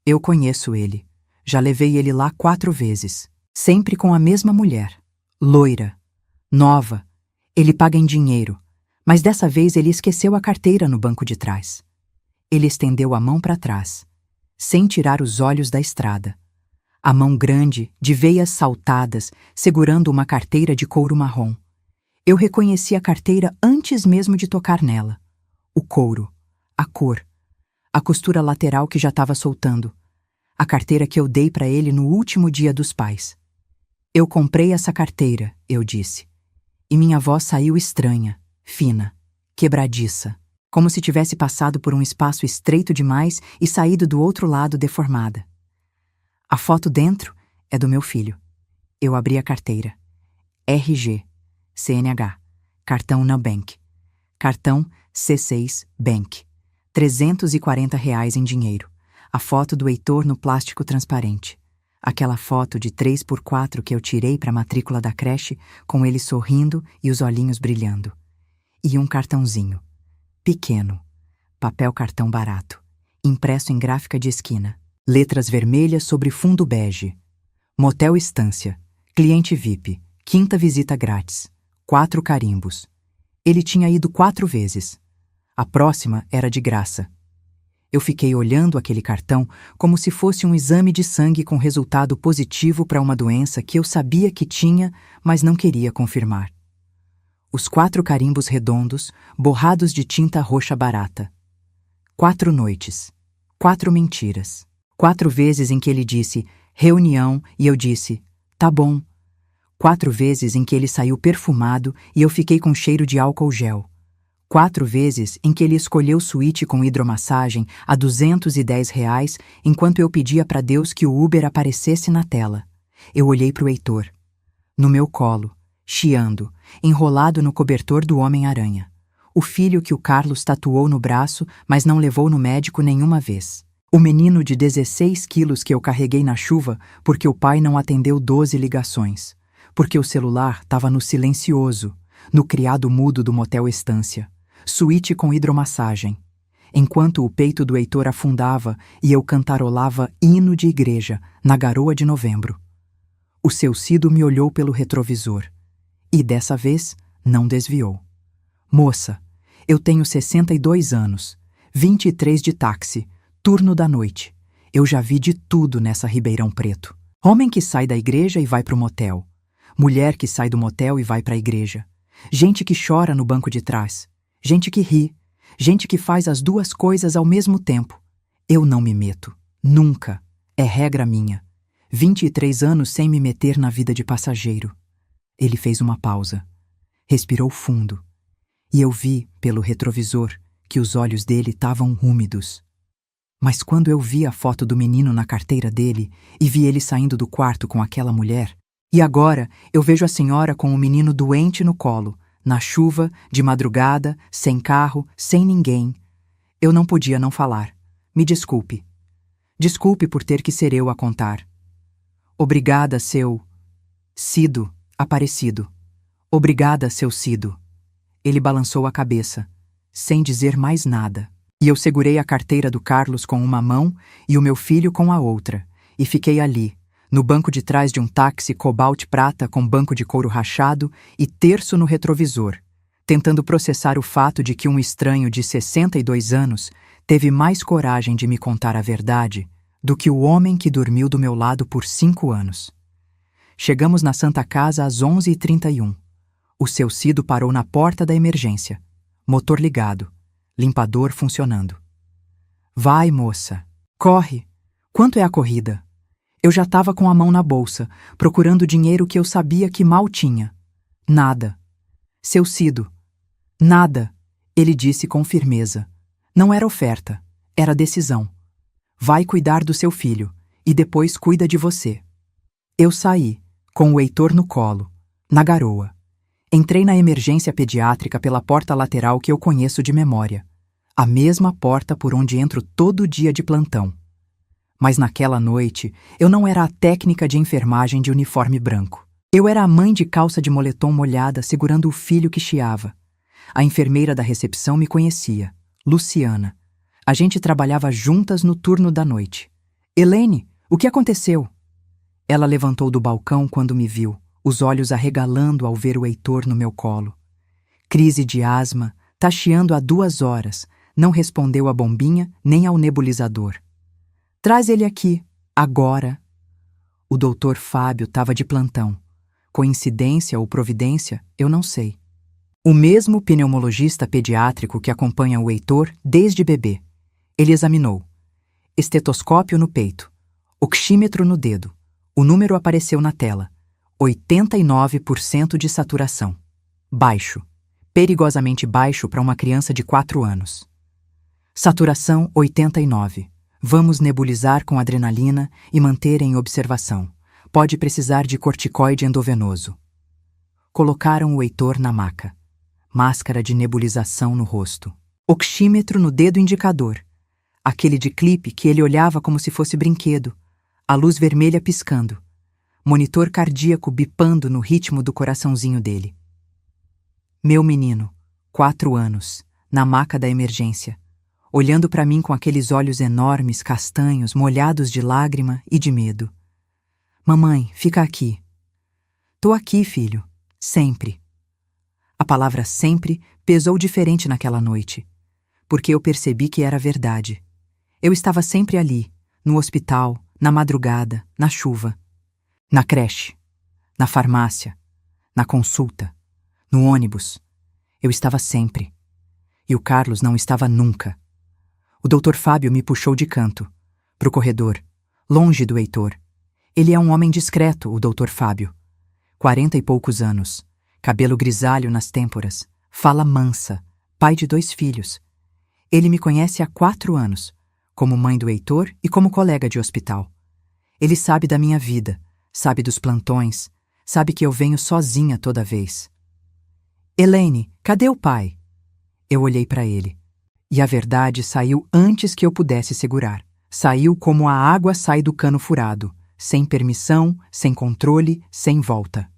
Eu conheço ele. Já levei ele lá 4 vezes. Sempre com a mesma mulher. Loira. Nova. Ele paga em dinheiro. Mas dessa vez ele esqueceu a carteira no banco de trás. Ele estendeu a mão para trás, sem tirar os olhos da estrada. A mão grande, de veias saltadas, segurando uma carteira de couro marrom. Eu reconheci a carteira antes mesmo de tocar nela. O couro, a cor, a costura lateral que já estava soltando. A carteira que eu dei para ele no último dia dos pais. Eu comprei essa carteira, eu disse. E minha voz saiu estranha, fina, quebradiça, como se tivesse passado por um espaço estreito demais e saído do outro lado deformada. A foto dentro é do meu filho. Eu abri a carteira. RG, CNH, cartão Nubank, cartão C6 Bank, R$ 340 em dinheiro. A foto do Heitor no plástico transparente. Aquela foto de 3x4 que eu tirei para a matrícula da creche, com ele sorrindo e os olhinhos brilhando. E um cartãozinho. Pequeno. Papel cartão barato. Impresso em gráfica de esquina. Letras vermelhas sobre fundo bege. Motel Estância. Cliente VIP. 5ª visita grátis. 4 carimbos. Ele tinha ido 4 vezes. A próxima era de graça. Eu fiquei olhando aquele cartão como se fosse um exame de sangue com resultado positivo para uma doença que eu sabia que tinha, mas não queria confirmar. Os 4 carimbos redondos, borrados de tinta roxa barata. 4 noites. 4 mentiras. 4 vezes em que ele disse, reunião, e eu disse, tá bom. 4 vezes em que ele saiu perfumado e eu fiquei com cheiro de álcool gel. 4 vezes em que ele escolheu suíte com hidromassagem a R$ 210 enquanto eu pedia para Deus que o Uber aparecesse na tela. Eu olhei para o Heitor. No meu colo, chiando, enrolado no cobertor do Homem-Aranha. O filho que o Carlos tatuou no braço, mas não levou no médico nenhuma vez. O menino de 16 quilos que eu carreguei na chuva porque o pai não atendeu 12 ligações. Porque o celular estava no silencioso, no criado mudo do Motel Estância. Suíte com hidromassagem. Enquanto o peito do Heitor afundava e eu cantarolava hino de igreja na garoa de novembro. O seu Cido me olhou pelo retrovisor. E dessa vez não desviou. Moça, eu tenho 62 anos, 23 de táxi, turno da noite. Eu já vi de tudo nessa Ribeirão Preto. Homem que sai da igreja e vai pro motel. Mulher que sai do motel e vai pra igreja. Gente que chora no banco de trás. Gente que ri. Gente que faz as 2 coisas ao mesmo tempo. Eu não me meto. Nunca. É regra minha. 23 anos sem me meter na vida de passageiro. Ele fez uma pausa. Respirou fundo. E eu vi, pelo retrovisor, que os olhos dele estavam úmidos. Mas quando eu vi a foto do menino na carteira dele e vi ele saindo do quarto com aquela mulher, e agora eu vejo a senhora com o menino doente no colo, na chuva, de madrugada, sem carro, sem ninguém, eu não podia não falar. Me desculpe. Desculpe por ter que ser eu a contar. Obrigada, seu... Cido, Aparecido. Obrigada, seu Cido. Ele balançou a cabeça, sem dizer mais nada. E eu segurei a carteira do Carlos com uma mão e o meu filho com a outra, e fiquei ali, no banco de trás de um táxi cobalt prata com banco de couro rachado e terço no retrovisor, tentando processar o fato de que um estranho de 62 anos teve mais coragem de me contar a verdade do que o homem que dormiu do meu lado por 5 anos. Chegamos na Santa Casa às 11h31. O seu Cido parou na porta da emergência. Motor ligado. Limpador funcionando. Vai, moça. Corre. Quanto é a corrida? Eu já estava com a mão na bolsa, procurando dinheiro que eu sabia que mal tinha. Nada. Seu Cido. Nada, ele disse com firmeza. Não era oferta, era decisão. Vai cuidar do seu filho, e depois cuida de você. Eu saí, com o Heitor no colo, na garoa. Entrei na emergência pediátrica pela porta lateral que eu conheço de memória. A mesma porta por onde entro todo dia de plantão. Mas naquela noite, eu não era a técnica de enfermagem de uniforme branco. Eu era a mãe de calça de moletom molhada segurando o filho que chiava. A enfermeira da recepção me conhecia, Luciana. A gente trabalhava juntas no turno da noite. Helene, o que aconteceu? Ela levantou do balcão quando me viu, os olhos arregalando ao ver o Heitor no meu colo. Crise de asma, tá chiando há 2 horas, não respondeu à bombinha nem ao nebulizador. Traz ele aqui, agora. O doutor Fábio estava de plantão. Coincidência ou providência, eu não sei. O mesmo pneumologista pediátrico que acompanha o Heitor desde bebê. Ele examinou. Estetoscópio no peito. Oxímetro no dedo. O número apareceu na tela. 89% de saturação. Baixo. Perigosamente baixo para uma criança de 4 anos. Saturação 89. Vamos nebulizar com adrenalina e manter em observação. Pode precisar de corticoide endovenoso. Colocaram o Heitor na maca. Máscara de nebulização no rosto. Oxímetro no dedo indicador. Aquele de clipe que ele olhava como se fosse brinquedo. A luz vermelha piscando. Monitor cardíaco bipando no ritmo do coraçãozinho dele. Meu menino, 4 anos, na maca da emergência, olhando para mim com aqueles olhos enormes, castanhos, molhados de lágrima e de medo. Mamãe, fica aqui. Tô aqui, filho. Sempre. A palavra sempre pesou diferente naquela noite, porque eu percebi que era verdade. Eu estava sempre ali, no hospital, na madrugada, na chuva, na creche, na farmácia, na consulta, no ônibus. Eu estava sempre. E o Carlos não estava nunca. O doutor Fábio me puxou de canto, pro corredor, longe do Heitor. Ele é um homem discreto, o doutor Fábio. 40 e poucos anos, cabelo grisalho nas têmporas, fala mansa, pai de 2 filhos. Ele me conhece há 4 anos, como mãe do Heitor e como colega de hospital. Ele sabe da minha vida, sabe dos plantões, sabe que eu venho sozinha toda vez. Helene, cadê o pai? Eu olhei para ele. E a verdade saiu antes que eu pudesse segurar. Saiu como a água sai do cano furado, sem permissão, sem controle, sem volta.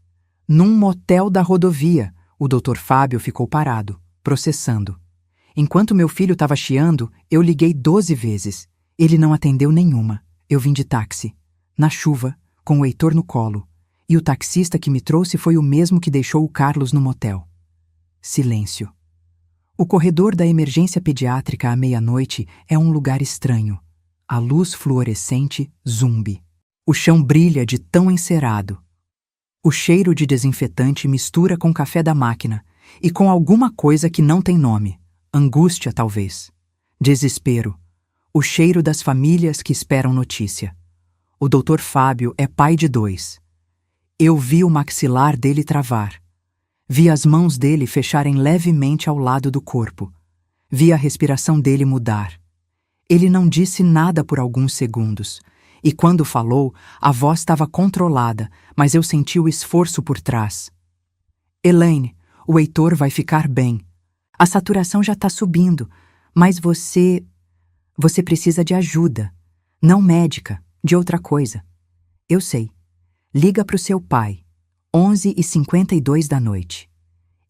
Num motel da rodovia, o doutor Fábio ficou parado, processando. Enquanto meu filho estava chiando, eu liguei 12 vezes. Ele não atendeu nenhuma. Eu vim de táxi, na chuva, com o Heitor no colo. E o taxista que me trouxe foi o mesmo que deixou o Carlos no motel. Silêncio. O corredor da emergência pediátrica à meia-noite é um lugar estranho. A luz fluorescente zumbi. O chão brilha de tão encerado. O cheiro de desinfetante mistura com café da máquina e com alguma coisa que não tem nome. Angústia, talvez. Desespero. O cheiro das famílias que esperam notícia. O doutor Fábio é pai de 2. Eu vi o maxilar dele travar. Vi as mãos dele fecharem levemente ao lado do corpo. Vi a respiração dele mudar. Ele não disse nada por alguns segundos. E quando falou, a voz estava controlada, mas eu senti o esforço por trás. Elaine, o Heitor vai ficar bem. A saturação já está subindo, mas você precisa de ajuda. Não médica, de outra coisa. Eu sei. Liga para o seu pai. 11h52 da noite.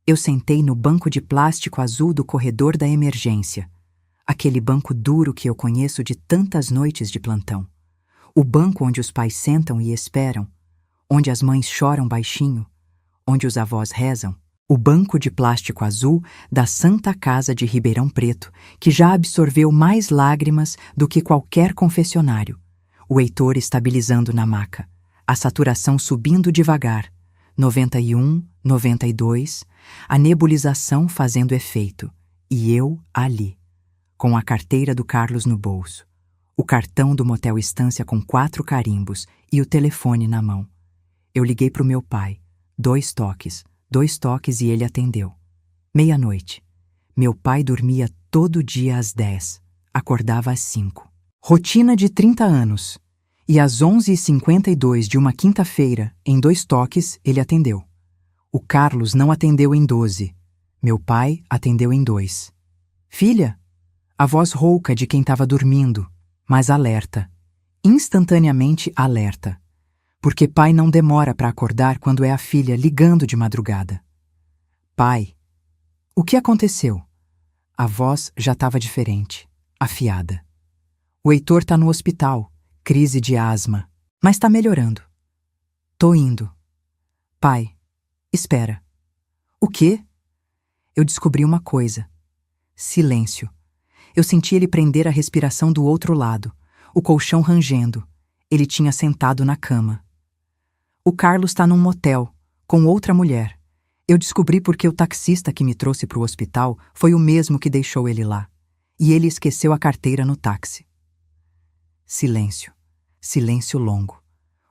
Eu sentei no banco de plástico azul do corredor da emergência. Aquele banco duro que eu conheço de tantas noites de plantão. O banco onde os pais sentam e esperam, onde as mães choram baixinho, onde os avós rezam. O banco de plástico azul da Santa Casa de Ribeirão Preto, que já absorveu mais lágrimas do que qualquer confessionário. O Heitor estabilizando na maca, a saturação subindo devagar, 91, 92, a nebulização fazendo efeito, e eu ali, com a carteira do Carlos no bolso, o cartão do Motel Estância com 4 carimbos e o telefone na mão. Eu liguei para o meu pai, 2 toques e ele atendeu. Meia-noite. Meu pai dormia todo dia às 10, acordava às 5. Rotina de 30 anos. E às 11h52 de uma quinta-feira, em 2 toques, ele atendeu. O Carlos não atendeu em 12. Meu pai atendeu em 2. Filha? A voz rouca de quem estava dormindo, mas alerta. Instantaneamente alerta. Porque pai não demora para acordar quando é a filha ligando de madrugada. Pai, o que aconteceu? A voz já estava diferente, afiada. O Heitor tá no hospital, crise de asma, mas tá melhorando. Tô indo. Pai, espera. O quê? Eu descobri uma coisa. Silêncio. Eu senti ele prender a respiração do outro lado, o colchão rangendo. Ele tinha sentado na cama. O Carlos está num motel, com outra mulher. Eu descobri porque o taxista que me trouxe para o hospital foi o mesmo que deixou ele lá. E ele esqueceu a carteira no táxi. Silêncio. Silêncio longo.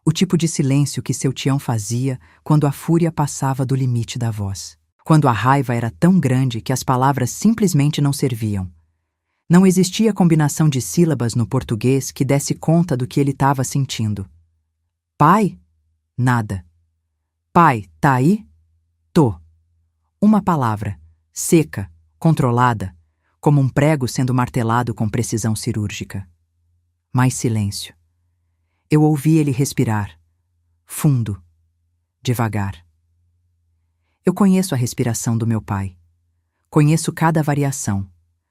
O tipo de silêncio que seu Tião fazia quando a fúria passava do limite da voz. Quando a raiva era tão grande que as palavras simplesmente não serviam. Não existia combinação de sílabas no português que desse conta do que ele estava sentindo. Pai? Nada. Pai, tá aí? Tô. Uma palavra, seca, controlada, como um prego sendo martelado com precisão cirúrgica. Mais silêncio. Eu ouvi ele respirar. Fundo. Devagar. Eu conheço a respiração do meu pai. Conheço cada variação.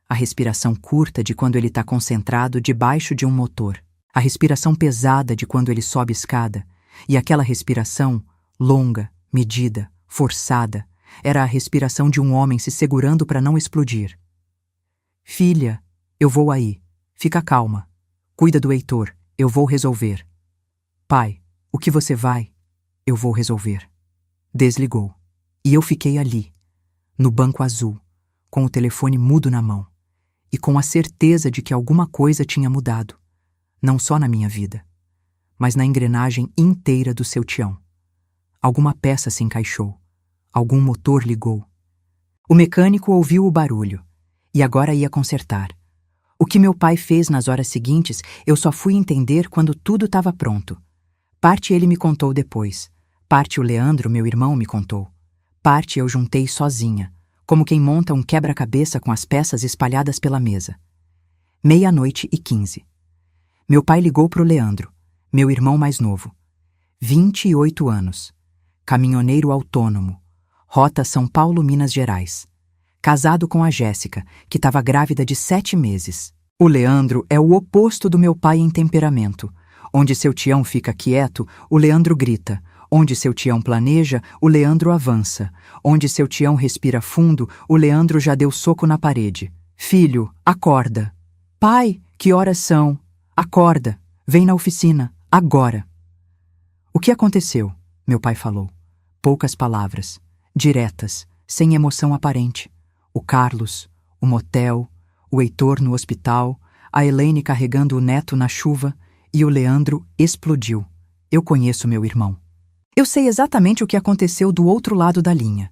A respiração curta de quando ele está concentrado debaixo de um motor. A respiração pesada de quando ele sobe escada. E aquela respiração, longa, medida, forçada, era a respiração de um homem se segurando para não explodir. Filha, eu vou aí. Fica calma. Cuida do Heitor. Eu vou resolver. Pai, o que você vai? Eu vou resolver. Desligou. E eu fiquei ali, no banco azul, com o telefone mudo na mão, e com a certeza de que alguma coisa tinha mudado, não só na minha vida, mas na engrenagem inteira do seu Tião. Alguma peça se encaixou, algum motor ligou. O mecânico ouviu o barulho, e agora ia consertar. O que meu pai fez nas horas seguintes, eu só fui entender quando tudo estava pronto. Parte ele me contou depois, parte o Leandro, meu irmão, me contou. Parte eu juntei sozinha, como quem monta um quebra-cabeça com as peças espalhadas pela mesa. 00:15. Meu pai ligou pro Leandro, meu irmão mais novo. 28 anos. Caminhoneiro autônomo. Rota São Paulo, Minas Gerais. Casado com a Jéssica, que estava grávida de 7 meses. O Leandro é o oposto do meu pai em temperamento. Onde seu Tião fica quieto, o Leandro grita. Onde seu Tião planeja, o Leandro avança. Onde seu Tião respira fundo, o Leandro já deu soco na parede. Filho, acorda. Pai, que horas são? Acorda. Vem na oficina, agora. O que aconteceu? Meu pai falou. Poucas palavras, diretas, sem emoção aparente. O Carlos, o motel, o Heitor no hospital, a Elaine carregando o neto na chuva e o Leandro explodiu. Eu conheço meu irmão. Eu sei exatamente o que aconteceu do outro lado da linha.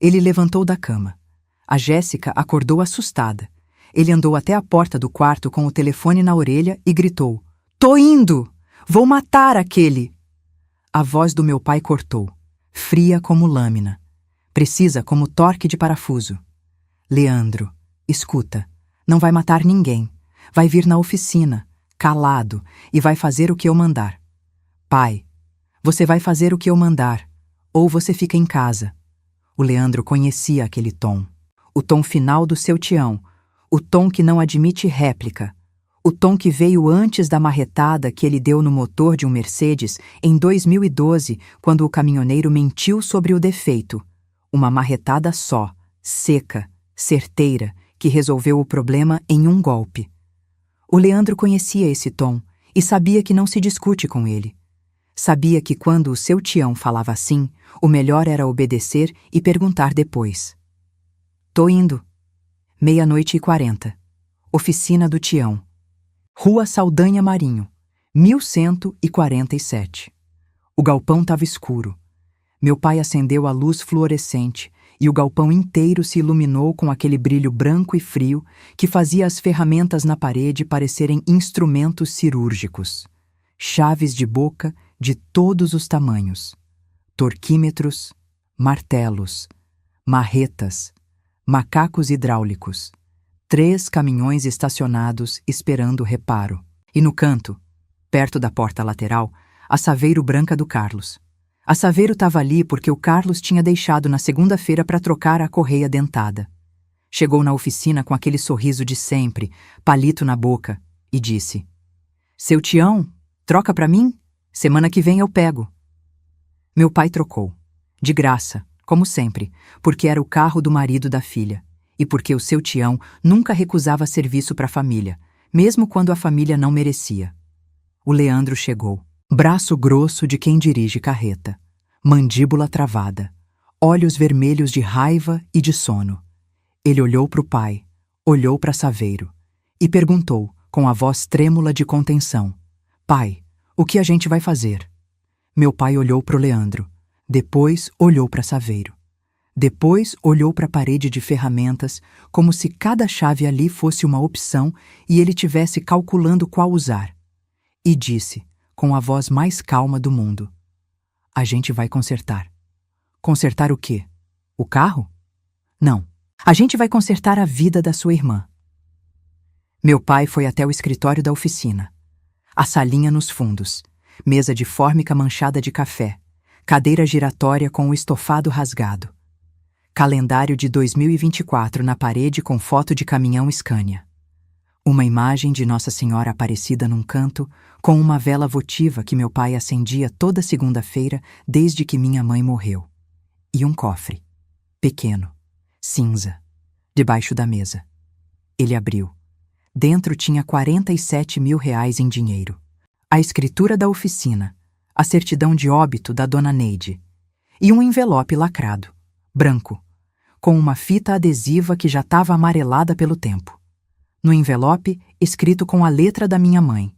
Ele levantou da cama. A Jéssica acordou assustada. Ele andou até a porta do quarto com o telefone na orelha e gritou: "Tô indo! Vou matar aquele!" A voz do meu pai cortou, fria como lâmina, precisa como torque de parafuso. Leandro, escuta, não vai matar ninguém. Vai vir na oficina, calado, e vai fazer o que eu mandar. Pai, você vai fazer o que eu mandar, ou você fica em casa. O Leandro conhecia aquele tom. O tom final do seu Tião, O tom que não admite réplica. O tom que veio antes da marretada que ele deu no motor de um Mercedes em 2012, quando o caminhoneiro mentiu sobre o defeito. Uma marretada só, seca, certeira, que resolveu o problema em um golpe. O Leandro conhecia esse tom e sabia que não se discute com ele. Sabia que quando o seu Tião falava assim, o melhor era obedecer e perguntar depois. Tô indo. 00:40. Oficina do Tião. Rua Saldanha Marinho, 1147. O galpão estava escuro. Meu pai acendeu a luz fluorescente e o galpão inteiro se iluminou com aquele brilho branco e frio que fazia as ferramentas na parede parecerem instrumentos cirúrgicos. Chaves de boca de todos os tamanhos. Torquímetros, martelos, marretas, macacos hidráulicos. 3 caminhões estacionados esperando reparo. E no canto, perto da porta lateral, a saveiro branca do Carlos. A saveiro estava ali porque o Carlos tinha deixado na segunda-feira para trocar a correia dentada. Chegou na oficina com aquele sorriso de sempre, palito na boca, e disse: Seu Tião, troca para mim? Semana que vem eu pego. Meu pai trocou. De graça, como sempre, porque era o carro do marido da filha. E porque o seu Tião nunca recusava serviço para a família, mesmo quando a família não merecia. O Leandro chegou, braço grosso de quem dirige carreta, mandíbula travada, olhos vermelhos de raiva e de sono. Ele olhou para o pai, olhou para Saveiro e perguntou, com a voz trêmula de contenção: Pai, o que a gente vai fazer? Meu pai olhou para o Leandro, depois olhou para Saveiro. Depois olhou para a parede de ferramentas, como se cada chave ali fosse uma opção e ele tivesse calculando qual usar. E disse, com a voz mais calma do mundo: A gente vai consertar. Consertar o quê? O carro? Não. A gente vai consertar a vida da sua irmã. Meu pai foi até o escritório da oficina. A salinha nos fundos, mesa de fórmica manchada de café, cadeira giratória com o estofado rasgado. Calendário de 2024 na parede com foto de caminhão Scania. Uma imagem de Nossa Senhora Aparecida num canto, com uma vela votiva que meu pai acendia toda segunda-feira desde que minha mãe morreu. E um cofre, pequeno, cinza, debaixo da mesa. Ele abriu. Dentro tinha R$47 mil em dinheiro. A escritura da oficina, a certidão de óbito da dona Neide. E um envelope lacrado, branco, com uma fita adesiva que já estava amarelada pelo tempo. No envelope, escrito com a letra da minha mãe.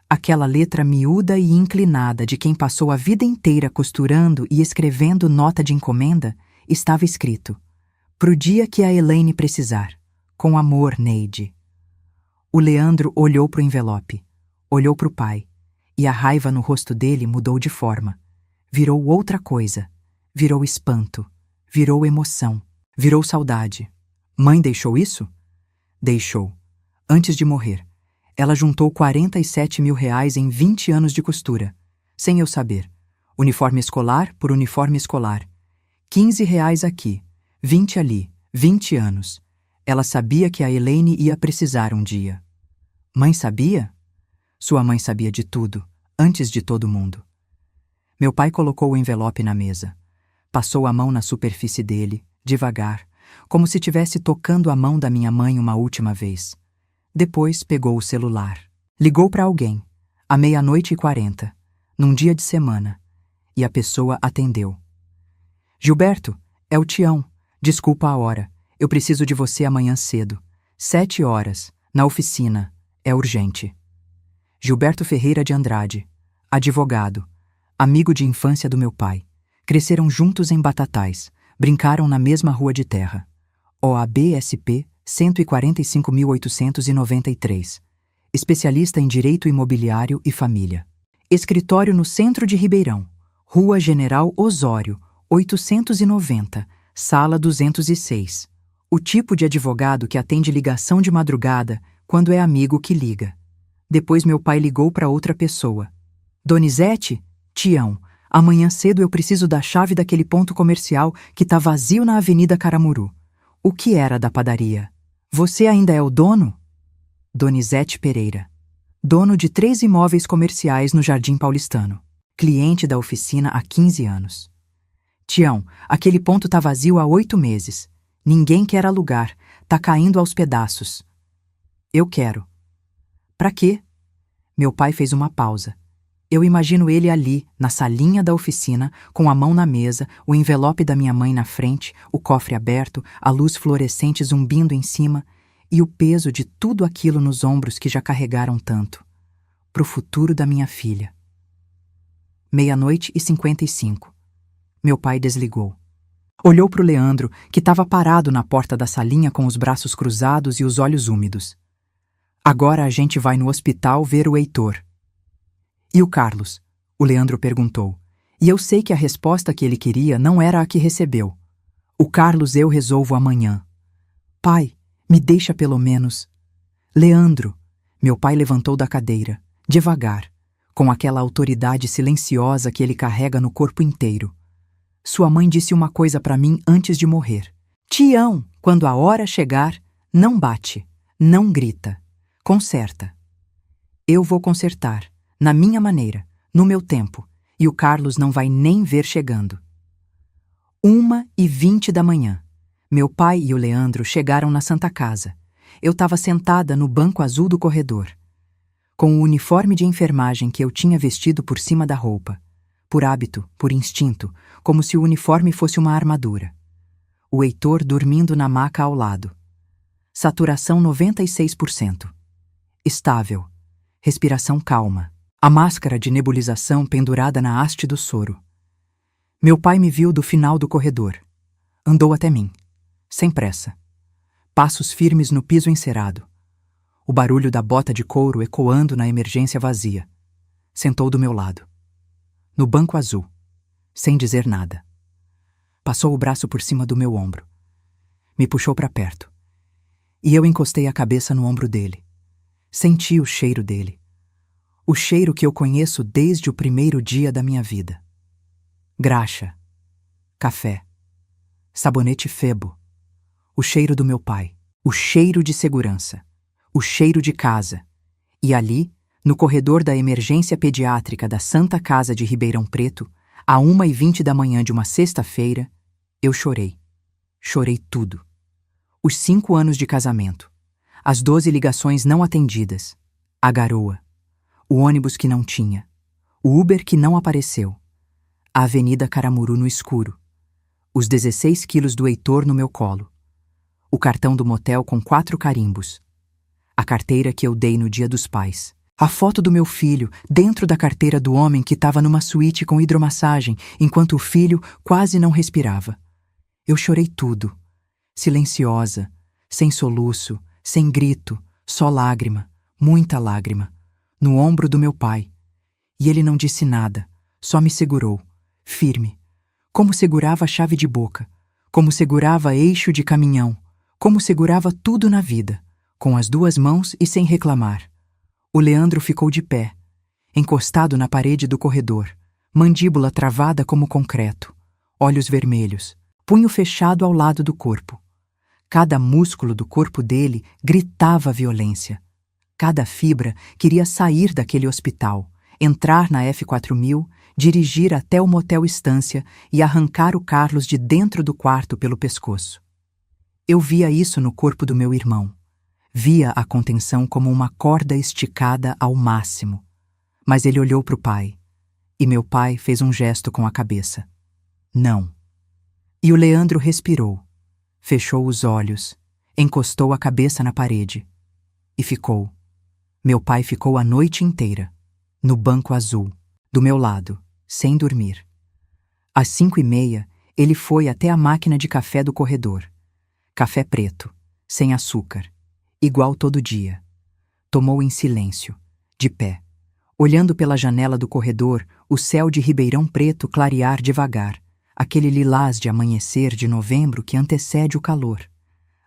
Aquela letra miúda e inclinada de quem passou a vida inteira costurando e escrevendo nota de encomenda, estava escrito: Pro dia que a Elaine precisar. Com amor, Neide. O Leandro olhou pro envelope, olhou pro pai, e a raiva no rosto dele mudou de forma. Virou outra coisa. Virou espanto. Virou emoção. Virou saudade. Mãe deixou isso? Deixou. Antes de morrer. Ela juntou R$47 mil em 20 anos de costura. Sem eu saber. Uniforme escolar por uniforme escolar. R$15 aqui. 20 ali. 20 anos. Ela sabia que a Elaine ia precisar um dia. Mãe sabia? Sua mãe sabia de tudo. Antes de todo mundo. Meu pai colocou o envelope na mesa. Passou a mão na superfície dele. Devagar, como se estivesse tocando a mão da minha mãe uma última vez. Depois pegou o celular. Ligou para alguém, à 00:40, num dia de semana, e a pessoa atendeu. Gilberto, é o Tião. Desculpa a hora. Eu preciso de você amanhã cedo. 7 horas, na oficina. É urgente. Gilberto Ferreira de Andrade, advogado, amigo de infância do meu pai. Cresceram juntos em Batatais. Brincaram na mesma rua de terra. OAB-SP 145.893. Especialista em Direito Imobiliário e Família. Escritório no centro de Ribeirão. Rua General Osório, 890, Sala 206. O tipo de advogado que atende ligação de madrugada quando é amigo que liga. Depois meu pai ligou para outra pessoa. Donizete? Tião. Amanhã cedo eu preciso da chave daquele ponto comercial que tá vazio na Avenida Caramuru. O que era da padaria? Você ainda é o dono? Donizete Pereira. Dono de 3 imóveis comerciais no Jardim Paulistano. Cliente da oficina há 15 anos. Tião, aquele ponto tá vazio há 8 meses. Ninguém quer alugar. Tá caindo aos pedaços. Eu quero. Pra quê? Meu pai fez uma pausa. Eu imagino ele ali, na salinha da oficina, com a mão na mesa, o envelope da minha mãe na frente, o cofre aberto, a luz fluorescente zumbindo em cima e o peso de tudo aquilo nos ombros que já carregaram tanto. Pro futuro da minha filha. 00:55. Meu pai desligou. Olhou pro Leandro, que estava parado na porta da salinha com os braços cruzados e os olhos úmidos. Agora a gente vai no hospital ver o Heitor. E o Carlos? O Leandro perguntou. E eu sei que a resposta que ele queria não era a que recebeu. O Carlos eu resolvo amanhã. Pai, me deixa pelo menos. Leandro. Meu pai levantou da cadeira, devagar, com aquela autoridade silenciosa que ele carrega no corpo inteiro. Sua mãe disse uma coisa para mim antes de morrer. Tião, quando a hora chegar, não bate, não grita, conserta. Eu vou consertar, na minha maneira, no meu tempo, e o Carlos não vai nem ver chegando. 1:20 da manhã. Meu pai e o Leandro chegaram na Santa Casa. Eu estava sentada no banco azul do corredor, com o uniforme de enfermagem que eu tinha vestido por cima da roupa, por hábito, por instinto, como se o uniforme fosse uma armadura. O Heitor dormindo na maca ao lado. Saturação 96%. Estável. Respiração calma. A máscara de nebulização pendurada na haste do soro. Meu pai me viu do final do corredor. Andou até mim, sem pressa. Passos firmes no piso encerado. O barulho da bota de couro ecoando na emergência vazia. Sentou do meu lado. No banco azul, sem dizer nada. Passou o braço por cima do meu ombro. Me puxou para perto. E eu encostei a cabeça no ombro dele. Senti o cheiro dele. O cheiro que eu conheço desde o primeiro dia da minha vida. Graxa. Café. Sabonete Febo. O cheiro do meu pai. O cheiro de segurança. O cheiro de casa. E ali, no corredor da emergência pediátrica da Santa Casa de Ribeirão Preto, à 1:20 da manhã de uma sexta-feira, eu chorei. Chorei tudo. Os 5 anos de casamento. As 12 ligações não atendidas. A garoa. O ônibus que não tinha. O Uber que não apareceu. A Avenida Caramuru no escuro. Os 16 quilos do Heitor no meu colo. O cartão do motel com 4 carimbos. A carteira que eu dei no Dia dos Pais. A foto do meu filho dentro da carteira do homem que estava numa suíte com hidromassagem enquanto o filho quase não respirava. Eu chorei tudo. Silenciosa, sem soluço, sem grito, só lágrima, muita lágrima, no ombro do meu pai. E ele não disse nada, só me segurou, firme, como segurava a chave de boca, como segurava eixo de caminhão, como segurava tudo na vida, com as 2 mãos e sem reclamar. O Leandro ficou de pé, encostado na parede do corredor, mandíbula travada como concreto, olhos vermelhos, punho fechado ao lado do corpo. Cada músculo do corpo dele gritava violência. Cada fibra queria sair daquele hospital, entrar na F4000, dirigir até o motel Estância e arrancar o Carlos de dentro do quarto pelo pescoço. Eu via isso no corpo do meu irmão. Via a contenção como uma corda esticada ao máximo. Mas ele olhou para o pai, e meu pai fez um gesto com a cabeça. Não. E o Leandro respirou, fechou os olhos, encostou a cabeça na parede. E ficou. Meu pai ficou a noite inteira, no banco azul, do meu lado, sem dormir. Às 5:30, ele foi até a máquina de café do corredor. Café preto, sem açúcar. Igual todo dia. Tomou em silêncio, de pé, olhando pela janela do corredor o céu de Ribeirão Preto clarear devagar, aquele lilás de amanhecer de novembro que antecede o calor.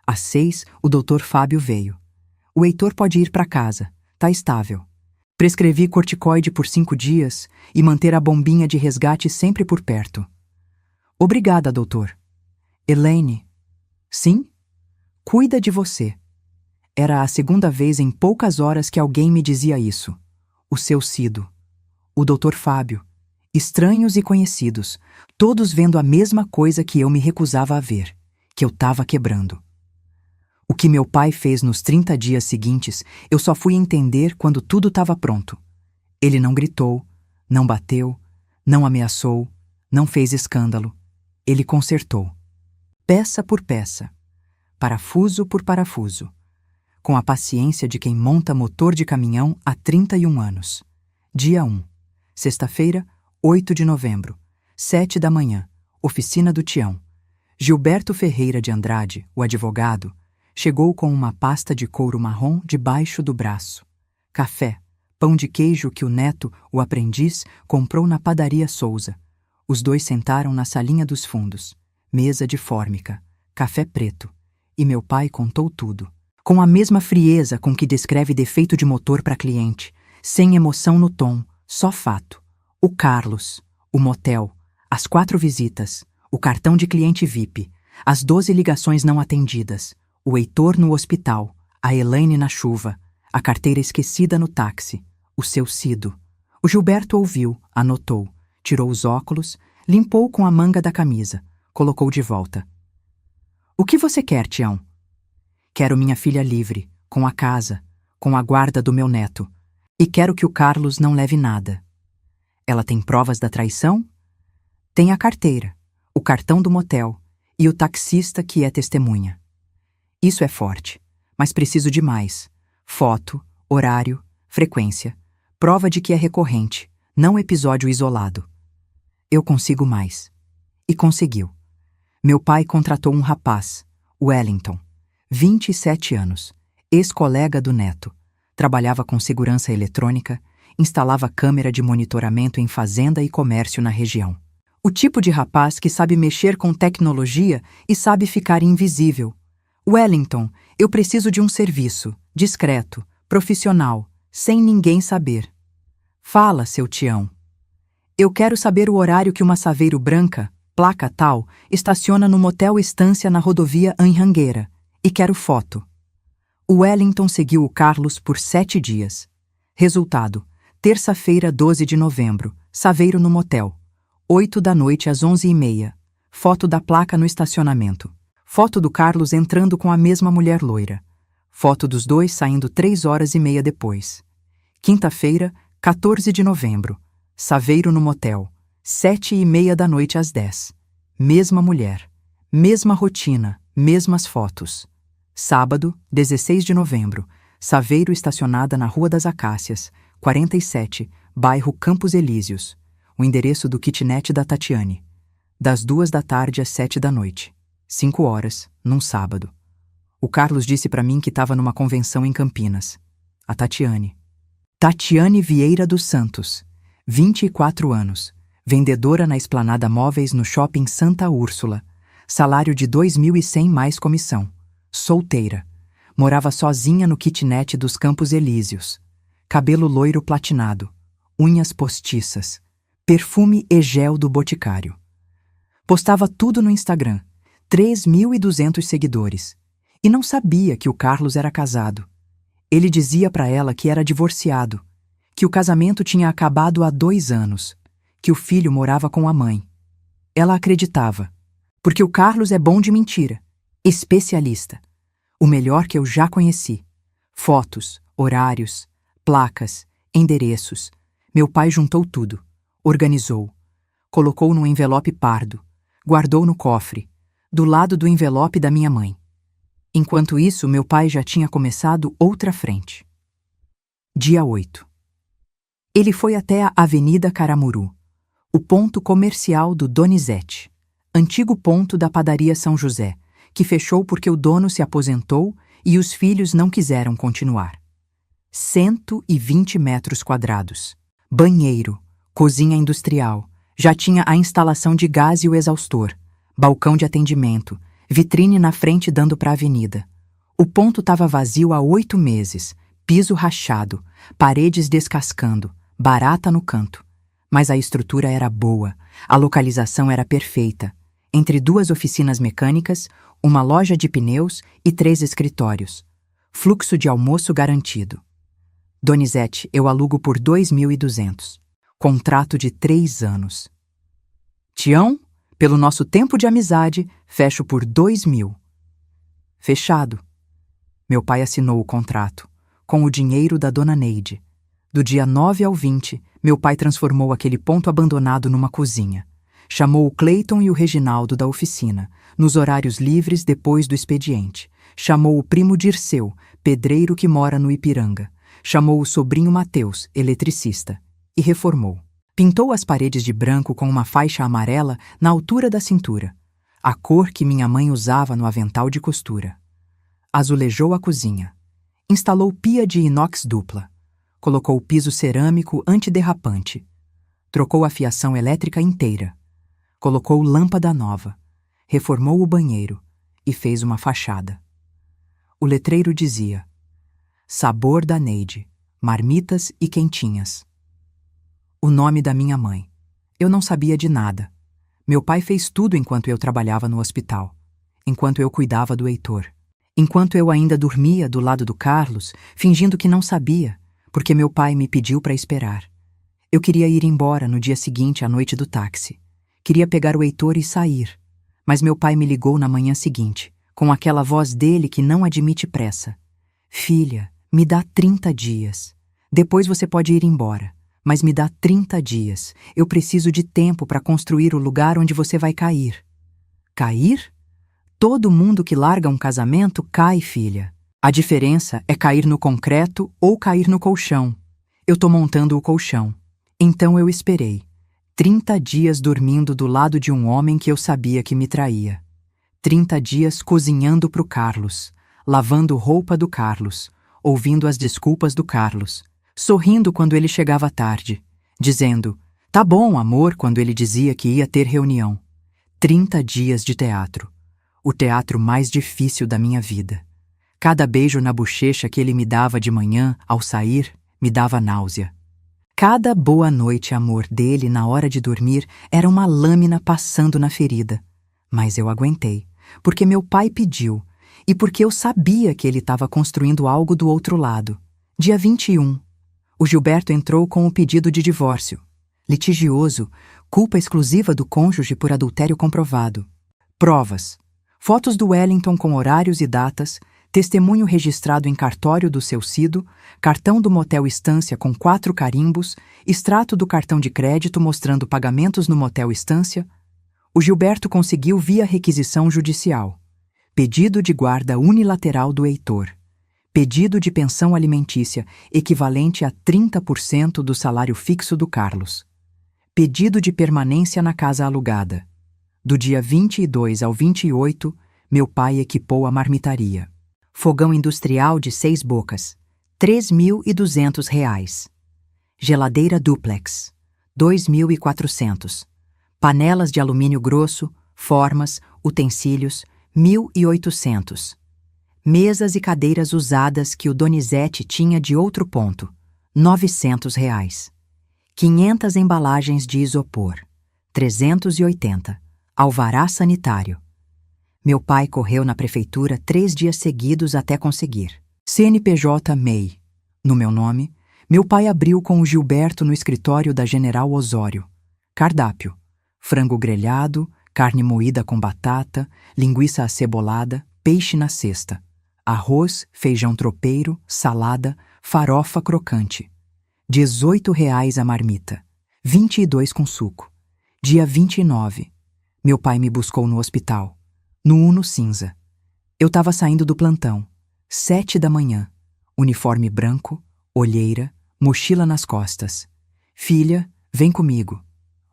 Às 6, o doutor Fábio veio. O Heitor pode ir para casa, tá estável. Prescrevi corticoide por 5 dias e manter a bombinha de resgate sempre por perto. Obrigada, doutor. Elaine. Sim? Cuida de você. Era a segunda vez em poucas horas que alguém me dizia isso. O seu Cido. O Dr. Fábio. Estranhos e conhecidos, todos vendo a mesma coisa que eu me recusava a ver, que eu estava quebrando. O que meu pai fez nos 30 dias seguintes, eu só fui entender quando tudo estava pronto. Ele não gritou, não bateu, não ameaçou, não fez escândalo. Ele consertou. Peça por peça, parafuso por parafuso, com a paciência de quem monta motor de caminhão há 31 anos. Dia 1, sexta-feira, 8 de novembro, 7 da manhã, oficina do Tião. Gilberto Ferreira de Andrade, o advogado, chegou com uma pasta de couro marrom debaixo do braço. Café, pão de queijo que o neto, o aprendiz, comprou na padaria Souza. Os dois sentaram na salinha dos fundos. Mesa de fórmica, café preto. E meu pai contou tudo. Com a mesma frieza com que descreve defeito de motor para cliente, sem emoção no tom, só fato. O Carlos, o motel, as 4 visitas, o cartão de cliente VIP, as 12 ligações não atendidas, o Heitor no hospital, a Elaine na chuva, a carteira esquecida no táxi, o seu Cido. O Gilberto ouviu, anotou, tirou os óculos, limpou com a manga da camisa, colocou de volta. O que você quer, Tião? Quero minha filha livre, com a casa, com a guarda do meu neto. E quero que o Carlos não leve nada. Ela tem provas da traição? Tem a carteira, o cartão do motel e o taxista que é testemunha. Isso é forte, mas preciso de mais. Foto, horário, frequência. Prova de que é recorrente, não episódio isolado. Eu consigo mais. E conseguiu. Meu pai contratou um rapaz, Wellington, 27 anos, ex-colega do neto. Trabalhava com segurança eletrônica, instalava câmera de monitoramento em fazenda e comércio na região. O tipo de rapaz que sabe mexer com tecnologia e sabe ficar invisível. Wellington, eu preciso de um serviço, discreto, profissional, sem ninguém saber. Fala, seu Tião. Eu quero saber o horário que uma Saveiro branca, placa tal, estaciona no motel Estância na rodovia Anhanguera, e quero foto. O Wellington seguiu o Carlos por 7 dias. Resultado, terça-feira, 12 de novembro, Saveiro no motel. 8 da noite às 11h30. Foto da placa no estacionamento. Foto do Carlos entrando com a mesma mulher loira. Foto dos dois saindo 3h30 depois. Quinta-feira, 14 de novembro. Saveiro no motel. 7h30 da noite às 10. Mesma mulher. Mesma rotina. Mesmas fotos. Sábado, 16 de novembro. Saveiro estacionada na Rua das Acácias, 47, bairro Campos Elíseos. O endereço do kitnet da Tatiane. Das 2 da tarde às 7 da noite. 5 horas, num sábado. O Carlos disse para mim que estava numa convenção em Campinas. A Tatiane. Tatiane Vieira dos Santos, 24 anos. Vendedora na Esplanada Móveis no Shopping Santa Úrsula. Salário de 2.100 mais comissão. Solteira. Morava sozinha no kitnet dos Campos Elíseos. Cabelo loiro platinado. Unhas postiças. Perfume e gel do Boticário. Postava tudo no Instagram. 3.200 seguidores. E não sabia que o Carlos era casado. Ele dizia para ela que era divorciado, que o casamento tinha acabado há 2 anos, que o filho morava com a mãe. Ela acreditava, porque o Carlos é bom de mentira, especialista. O melhor que eu já conheci. Fotos, horários, placas, endereços. Meu pai juntou tudo, organizou, colocou num envelope pardo, guardou no cofre, do lado do envelope da minha mãe. Enquanto isso, meu pai já tinha começado outra frente. Dia 8. Ele foi até a Avenida Caramuru, o ponto comercial do Donizete, antigo ponto da padaria São José, que fechou porque o dono se aposentou e os filhos não quiseram continuar. 120 metros quadrados. Banheiro, cozinha industrial, já tinha a instalação de gás e o exaustor, balcão de atendimento, vitrine na frente dando para a avenida. O ponto estava vazio há 8 meses, piso rachado, paredes descascando, barata no canto. Mas a estrutura era boa, a localização era perfeita. Entre 2 oficinas mecânicas, uma loja de pneus e 3 escritórios. Fluxo de almoço garantido. Donizete, eu alugo por 2.200. Contrato de 3 anos. Tião, pelo nosso tempo de amizade, fecho por 2.000. Fechado. Meu pai assinou o contrato, com o dinheiro da dona Neide. Do dia 9 ao 20, meu pai transformou aquele ponto abandonado numa cozinha. Chamou o Cleiton e o Reginaldo da oficina, nos horários livres depois do expediente. Chamou o primo Dirceu, pedreiro que mora no Ipiranga. Chamou o sobrinho Mateus, eletricista, e reformou. Pintou as paredes de branco com uma faixa amarela na altura da cintura, a cor que minha mãe usava no avental de costura. Azulejou a cozinha. Instalou pia de inox dupla. Colocou piso cerâmico antiderrapante. Trocou a fiação elétrica inteira. Colocou lâmpada nova. Reformou o banheiro e fez uma fachada. O letreiro dizia: Sabor da Neide, marmitas e quentinhas. O nome da minha mãe. Eu não sabia de nada. Meu pai fez tudo enquanto eu trabalhava no hospital, enquanto eu cuidava do Heitor, enquanto eu ainda dormia do lado do Carlos, fingindo que não sabia, porque meu pai me pediu para esperar. Eu queria ir embora no dia seguinte à noite do táxi. Queria pegar o Heitor e sair, mas meu pai me ligou na manhã seguinte, com aquela voz dele que não admite pressa. Filha, me dá 30 dias. Depois você pode ir embora, mas me dá 30 dias. Eu preciso de tempo para construir o lugar onde você vai cair. Cair? Todo mundo que larga um casamento cai, filha. A diferença é cair no concreto ou cair no colchão. Eu tô montando o colchão. Então eu esperei. 30 dias dormindo do lado de um homem que eu sabia que me traía. 30 dias cozinhando pro Carlos, lavando roupa do Carlos, ouvindo as desculpas do Carlos, sorrindo quando ele chegava tarde, dizendo, tá bom, amor, quando ele dizia que ia ter reunião. 30 dias de teatro. O teatro mais difícil da minha vida. Cada beijo na bochecha que ele me dava de manhã, ao sair, me dava náusea. Cada boa noite, amor, dele na hora de dormir era uma lâmina passando na ferida. Mas eu aguentei, porque meu pai pediu, e porque eu sabia que ele estava construindo algo do outro lado. Dia 21, o Gilberto entrou com o pedido de divórcio. Litigioso, culpa exclusiva do cônjuge por adultério comprovado. Provas. Fotos do Wellington com horários e datas, testemunho registrado em cartório do seu Cido, cartão do motel Estância com 4 carimbos, extrato do cartão de crédito mostrando pagamentos no motel Estância. O Gilberto conseguiu via requisição judicial. Pedido de guarda unilateral do Heitor. Pedido de pensão alimentícia, equivalente a 30% do salário fixo do Carlos. Pedido de permanência na casa alugada. Do dia 22 ao 28, meu pai equipou a marmitaria. Fogão industrial de 6 bocas, R$3.200. Geladeira duplex, 2.400. Panelas de alumínio grosso, formas, utensílios, 1.800. Mesas e cadeiras usadas que o Donizete tinha de outro ponto, R$900. 500 embalagens de isopor, 380. Alvará sanitário. Meu pai correu na prefeitura 3 dias seguidos até conseguir. CNPJ MEI. No meu nome, meu pai abriu com o Gilberto no escritório da General Osório. Cardápio: frango grelhado, carne moída com batata, linguiça acebolada, peixe na cesta, arroz, feijão tropeiro, salada, farofa crocante. R$18 a marmita, 22 com suco. Dia 29, meu pai me buscou no hospital. No Uno cinza. Eu estava saindo do plantão. 7 da manhã. Uniforme branco, olheira, mochila nas costas. Filha, vem comigo.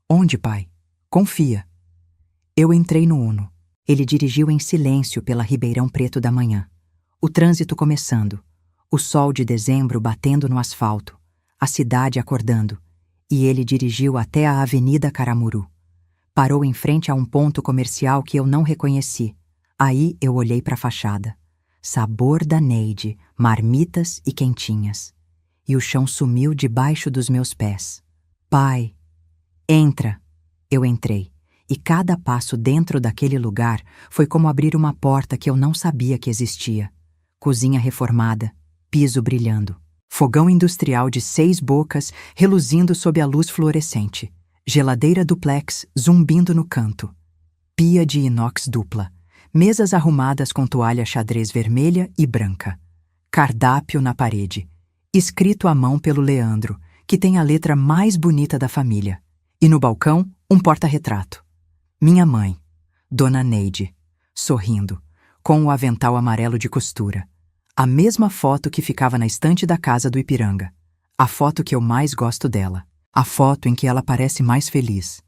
Onde, pai? Confia. Eu entrei no Uno. Ele dirigiu em silêncio pela Ribeirão Preto da manhã. O trânsito começando. O sol de dezembro batendo no asfalto. A cidade acordando. E ele dirigiu até a Avenida Caramuru. Parou em frente a um ponto comercial que eu não reconheci. Aí eu olhei para a fachada. Sabor da Neide, marmitas e quentinhas. E o chão sumiu debaixo dos meus pés. Pai, entra. Eu entrei. E cada passo dentro daquele lugar foi como abrir uma porta que eu não sabia que existia. Cozinha reformada, piso brilhando. Fogão industrial de 6 bocas reluzindo sob a luz fluorescente. Geladeira duplex zumbindo no canto. Pia de inox dupla. Mesas arrumadas com toalha xadrez vermelha e branca. Cardápio na parede. Escrito à mão pelo Leandro, que tem a letra mais bonita da família. E no balcão, um porta-retrato. Minha mãe, Dona Neide, sorrindo, com o avental amarelo de costura. A mesma foto que ficava na estante da casa do Ipiranga. A foto que eu mais gosto dela. A foto em que ela parece mais feliz.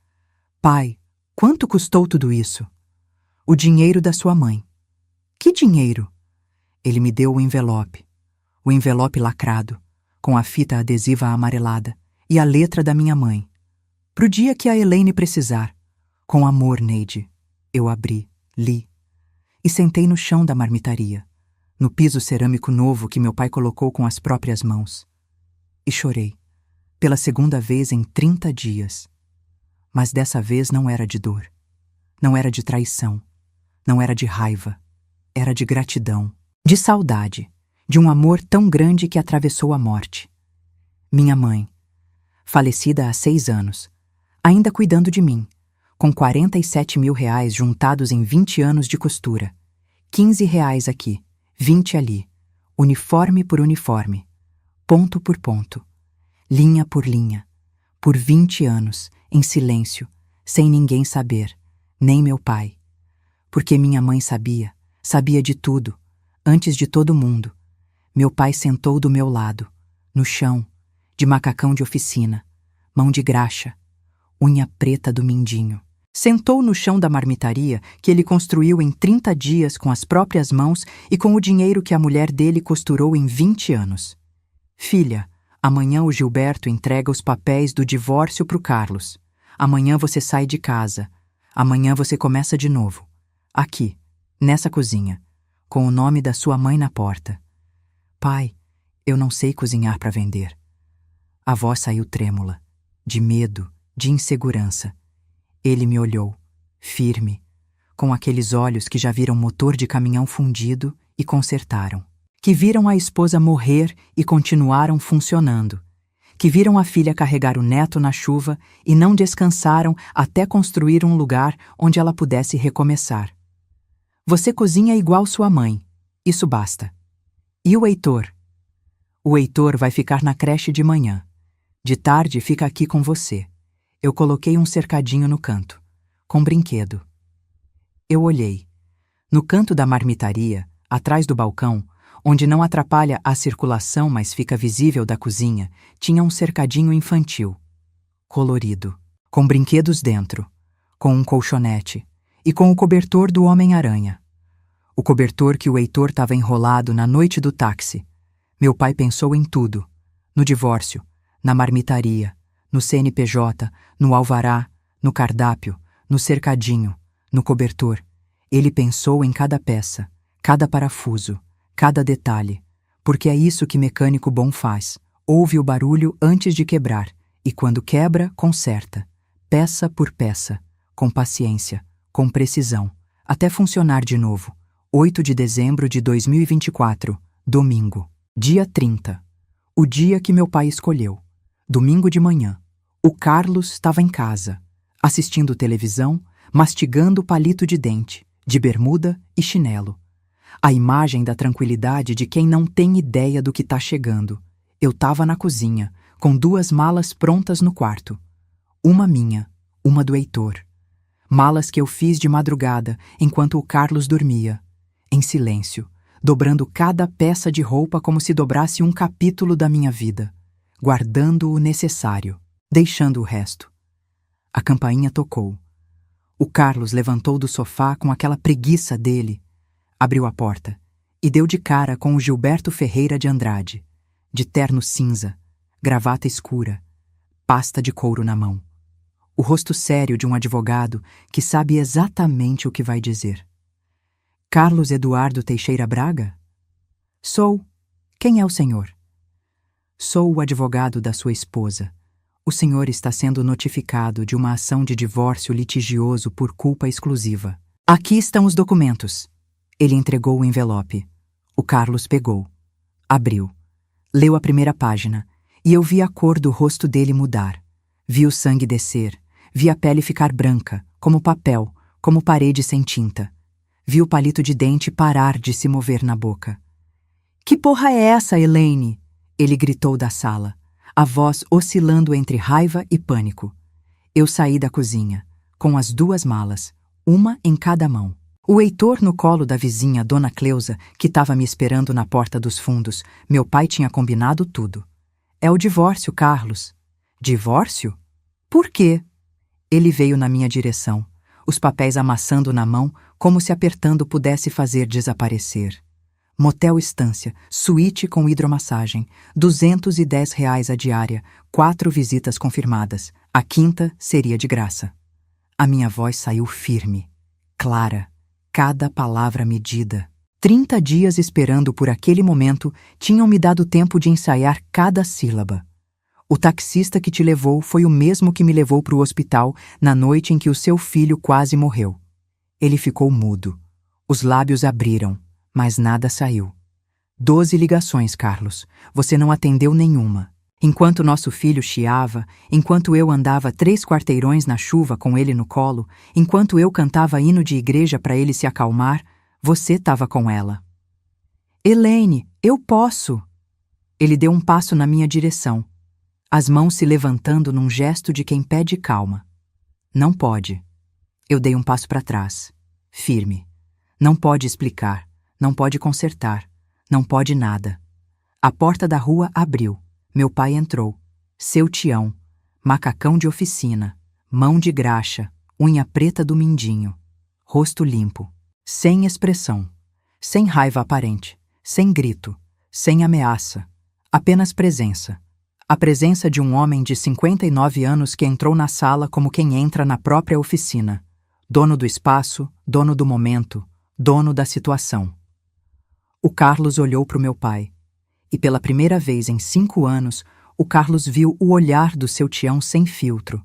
Pai, quanto custou tudo isso? O dinheiro da sua mãe. Que dinheiro? Ele me deu o envelope. O envelope lacrado, com a fita adesiva amarelada e a letra da minha mãe. Pro dia que a Elaine precisar. Com amor, Neide. Eu abri, li. E sentei no chão da marmitaria, no piso cerâmico novo que meu pai colocou com as próprias mãos. E chorei, pela segunda vez em 30 dias. Mas dessa vez não era de dor, não era de traição, não era de raiva, era de gratidão, de saudade, de um amor tão grande que atravessou a morte. Minha mãe, falecida há 6 anos, ainda cuidando de mim, com 47 mil reais juntados em 20 anos de costura, 15 reais aqui, 20 ali, uniforme por uniforme, ponto por ponto, linha por linha, por 20 anos, em silêncio, sem ninguém saber, nem meu pai. Porque minha mãe sabia, sabia de tudo, antes de todo mundo. Meu pai sentou do meu lado, no chão, de macacão de oficina, mão de graxa, unha preta do mindinho. Sentou no chão da marmitaria que ele construiu em 30 dias com as próprias mãos e com o dinheiro que a mulher dele costurou em 20 anos. Filha, amanhã o Gilberto entrega os papéis do divórcio pro Carlos. Amanhã você sai de casa. Amanhã você começa de novo. Aqui, nessa cozinha, com o nome da sua mãe na porta. Pai, eu não sei cozinhar para vender. A voz saiu trêmula, de medo, de insegurança. Ele me olhou, firme, com aqueles olhos que já viram motor de caminhão fundido e consertaram, que viram a esposa morrer e continuaram funcionando, que viram a filha carregar o neto na chuva e não descansaram até construir um lugar onde ela pudesse recomeçar. Você cozinha igual sua mãe, isso basta. E o Heitor? O Heitor vai ficar na creche de manhã. De tarde fica aqui com você. Eu coloquei um cercadinho no canto, com brinquedo. Eu olhei. No canto da marmitaria, atrás do balcão, onde não atrapalha a circulação, mas fica visível da cozinha, tinha um cercadinho infantil, colorido, com brinquedos dentro, com um colchonete e com o cobertor do Homem-Aranha. O cobertor que o Heitor estava enrolado na noite do táxi. Meu pai pensou em tudo, no divórcio, na marmitaria, no CNPJ, no alvará, no cardápio, no cercadinho, no cobertor. Ele pensou em cada peça, cada parafuso, cada detalhe, porque é isso que mecânico bom faz. Ouve o barulho antes de quebrar, e quando quebra, conserta, peça por peça, com paciência, com precisão, até funcionar de novo. 8 de dezembro de 2024, domingo, dia 30. O dia que meu pai escolheu. Domingo de manhã. O Carlos estava em casa, assistindo televisão, mastigando palito de dente, de bermuda e chinelo. A imagem da tranquilidade de quem não tem ideia do que está chegando. Eu estava na cozinha, com 2 malas prontas no quarto. Uma minha, uma do Heitor. Malas que eu fiz de madrugada, enquanto o Carlos dormia. Em silêncio, dobrando cada peça de roupa como se dobrasse um capítulo da minha vida. Guardando o necessário, deixando o resto. A campainha tocou. O Carlos levantou do sofá com aquela preguiça dele, abriu a porta e deu de cara com o Gilberto Ferreira de Andrade, de terno cinza, gravata escura, pasta de couro na mão. O rosto sério de um advogado que sabe exatamente o que vai dizer. Carlos Eduardo Teixeira Braga? Sou. Quem é o senhor? Sou o advogado da sua esposa. O senhor está sendo notificado de uma ação de divórcio litigioso por culpa exclusiva. Aqui estão os documentos. Ele entregou o envelope. O Carlos pegou. Abriu. Leu a primeira página, e eu vi a cor do rosto dele mudar. Vi o sangue descer, vi a pele ficar branca, como papel, como parede sem tinta. Vi o palito de dente parar de se mover na boca. "Que porra é essa, Elaine?" Ele gritou da sala, a voz oscilando entre raiva e pânico. Eu saí da cozinha, com as 2 malas, uma em cada mão. O Heitor no colo da vizinha, Dona Cleusa, que estava me esperando na porta dos fundos. Meu pai tinha combinado tudo. "É o divórcio, Carlos." "Divórcio? Por quê?" Ele veio na minha direção, os papéis amassando na mão, como se apertando pudesse fazer desaparecer. Motel Estância, suíte com hidromassagem, R$ 210 a diária, 4 visitas confirmadas. A 5ª seria de graça. A minha voz saiu firme, clara, cada palavra medida. 30 dias esperando por aquele momento tinham me dado tempo de ensaiar cada sílaba. O taxista que te levou foi o mesmo que me levou para o hospital na noite em que o seu filho quase morreu. Ele ficou mudo. Os lábios abriram, mas nada saiu. 12 ligações, Carlos. Você não atendeu nenhuma. Enquanto nosso filho chiava, enquanto eu andava 3 quarteirões na chuva com ele no colo, enquanto eu cantava hino de igreja para ele se acalmar, você estava com ela. "Elaine, eu posso!" Ele deu um passo na minha direção, as mãos se levantando num gesto de quem pede calma. "Não pode." Eu dei um passo para trás, firme. "Não pode explicar, não pode consertar, não pode nada." A porta da rua abriu. Meu pai entrou. Seu Tião, macacão de oficina, mão de graxa, unha preta do mindinho, rosto limpo, sem expressão, sem raiva aparente, sem grito, sem ameaça, apenas presença. A presença de um homem de 59 anos que entrou na sala como quem entra na própria oficina, dono do espaço, dono do momento, dono da situação. O Carlos olhou para o meu pai. E pela primeira vez em 5 anos, o Carlos viu o olhar do seu Tião sem filtro,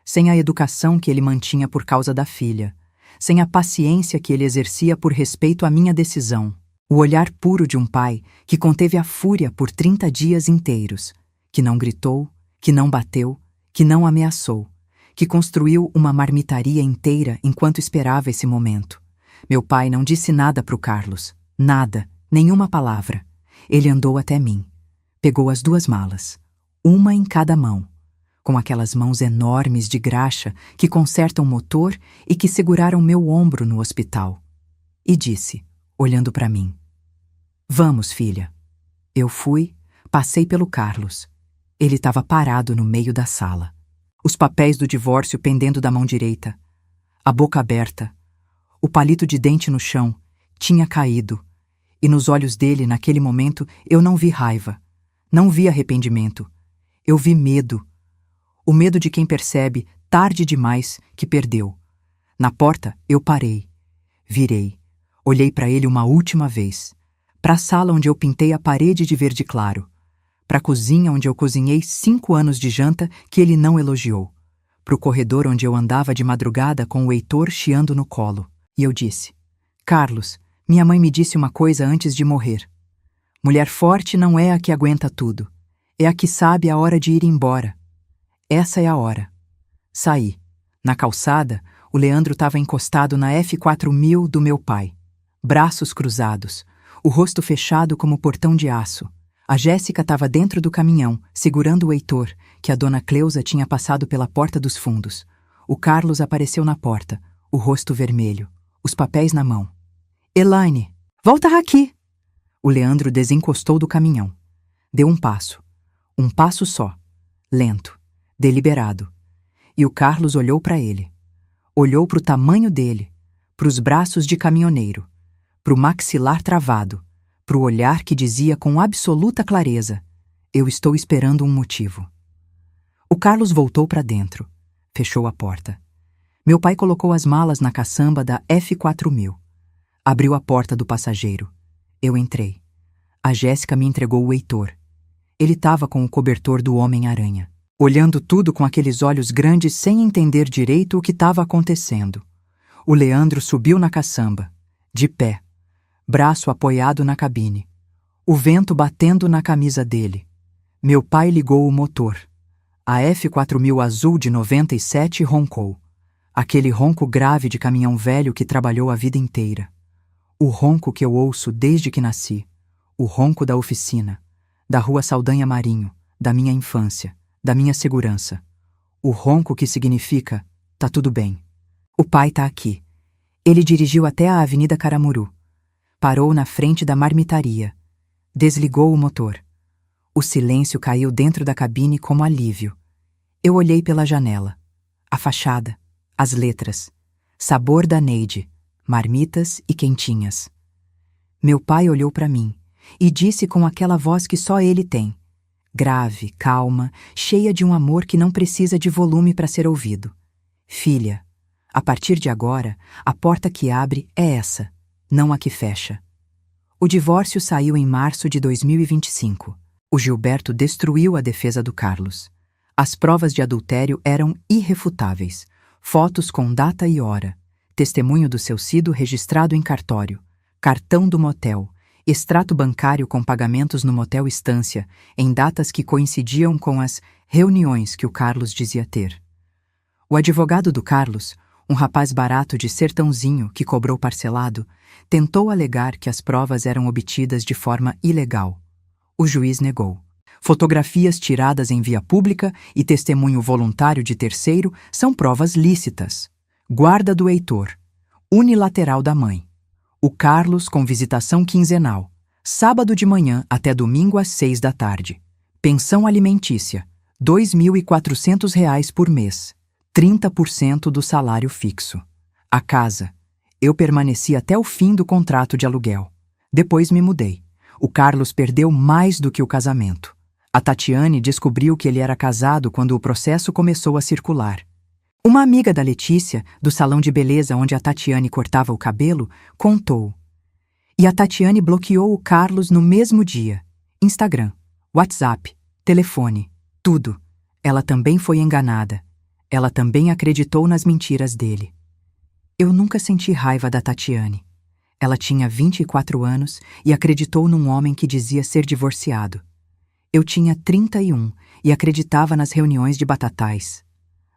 sem a educação que ele mantinha por causa da filha, sem a paciência que ele exercia por respeito à minha decisão. O olhar puro de um pai que conteve a fúria por 30 dias inteiros, que não gritou, que não bateu, que não ameaçou, que construiu uma marmitaria inteira enquanto esperava esse momento. Meu pai não disse nada para o Carlos, nada, nenhuma palavra. Ele andou até mim, pegou as 2 malas, uma em cada mão, com aquelas mãos enormes de graxa que consertam motor e que seguraram meu ombro no hospital, e disse, olhando para mim: "Vamos, filha." Eu fui, passei pelo Carlos. Ele estava parado no meio da sala, os papéis do divórcio pendendo da mão direita, a boca aberta, o palito de dente no chão tinha caído. E nos olhos dele, naquele momento, eu não vi raiva, não vi arrependimento. Eu vi medo. O medo de quem percebe, tarde demais, que perdeu. Na porta, eu parei. Virei. Olhei para ele uma última vez. Para a sala onde eu pintei a parede de verde claro. Para a cozinha onde eu cozinhei 5 anos de janta que ele não elogiou. Para o corredor onde eu andava de madrugada com o Heitor chiando no colo. E eu disse: "Carlos, minha mãe me disse uma coisa antes de morrer. Mulher forte não é a que aguenta tudo. É a que sabe a hora de ir embora. Essa é a hora." Saí. Na calçada, o Leandro estava encostado na F4000 do meu pai. Braços cruzados, o rosto fechado como portão de aço. A Jéssica estava dentro do caminhão, segurando o Heitor, que a Dona Cleusa tinha passado pela porta dos fundos. O Carlos apareceu na porta, o rosto vermelho, os papéis na mão. "Elaine, volta aqui!" O Leandro desencostou do caminhão. Deu um passo só, lento, deliberado. E o Carlos olhou para ele. Olhou para o tamanho dele, para os braços de caminhoneiro, para o maxilar travado, para o olhar que dizia com absoluta clareza: "Eu estou esperando um motivo." O Carlos voltou para dentro, fechou a porta. Meu pai colocou as malas na caçamba da F4000. Abriu a porta do passageiro. Eu entrei. A Jéssica me entregou o Heitor. Ele estava com o cobertor do Homem-Aranha, olhando tudo com aqueles olhos grandes sem entender direito o que estava acontecendo. O Leandro subiu na caçamba, de pé, braço apoiado na cabine, o vento batendo na camisa dele. Meu pai ligou o motor. A F4000 azul de 97 roncou. Aquele ronco grave de caminhão velho que trabalhou a vida inteira. O ronco que eu ouço desde que nasci. O ronco da oficina, da Rua Saldanha Marinho, da minha infância, da minha segurança. O ronco que significa, tá tudo bem. O pai tá aqui. Ele dirigiu até a Avenida Caramuru. Parou na frente da marmitaria. Desligou o motor. O silêncio caiu dentro da cabine como alívio. Eu olhei pela janela. A fachada, as letras. Sabor da Neide, marmitas e quentinhas. Meu pai olhou para mim e disse com aquela voz que só ele tem. Grave, calma, cheia de um amor que não precisa de volume para ser ouvido. Filha, a partir de agora, a porta que abre é essa, não a que fecha. O divórcio saiu em março de 2025. O Gilberto destruiu a defesa do Carlos. As provas de adultério eram irrefutáveis. Fotos com data e hora, testemunho do seu sido registrado em cartório, cartão do motel, extrato bancário com pagamentos no motel Estância, em datas que coincidiam com as reuniões que o Carlos dizia ter. O advogado do Carlos, um rapaz barato de Sertãozinho que cobrou parcelado, tentou alegar que as provas eram obtidas de forma ilegal. O juiz negou. Fotografias tiradas em via pública e testemunho voluntário de terceiro são provas lícitas. Guarda do Heitor. Unilateral da mãe. O Carlos com visitação quinzenal. Sábado de manhã até domingo às 6 da tarde. Pensão alimentícia. R$ 2.400 por mês. 30% do salário fixo. A casa. Eu permaneci até o fim do contrato de aluguel. Depois me mudei. O Carlos perdeu mais do que o casamento. A Tatiane descobriu que ele era casado quando o processo começou a circular. Uma amiga da Letícia, do salão de beleza onde a Tatiane cortava o cabelo, contou. E a Tatiane bloqueou o Carlos no mesmo dia. Instagram, WhatsApp, telefone, tudo. Ela também foi enganada. Ela também acreditou nas mentiras dele. Eu nunca senti raiva da Tatiane. Ela tinha 24 anos e acreditou num homem que dizia ser divorciado. Eu tinha 31 e acreditava nas reuniões de batatais.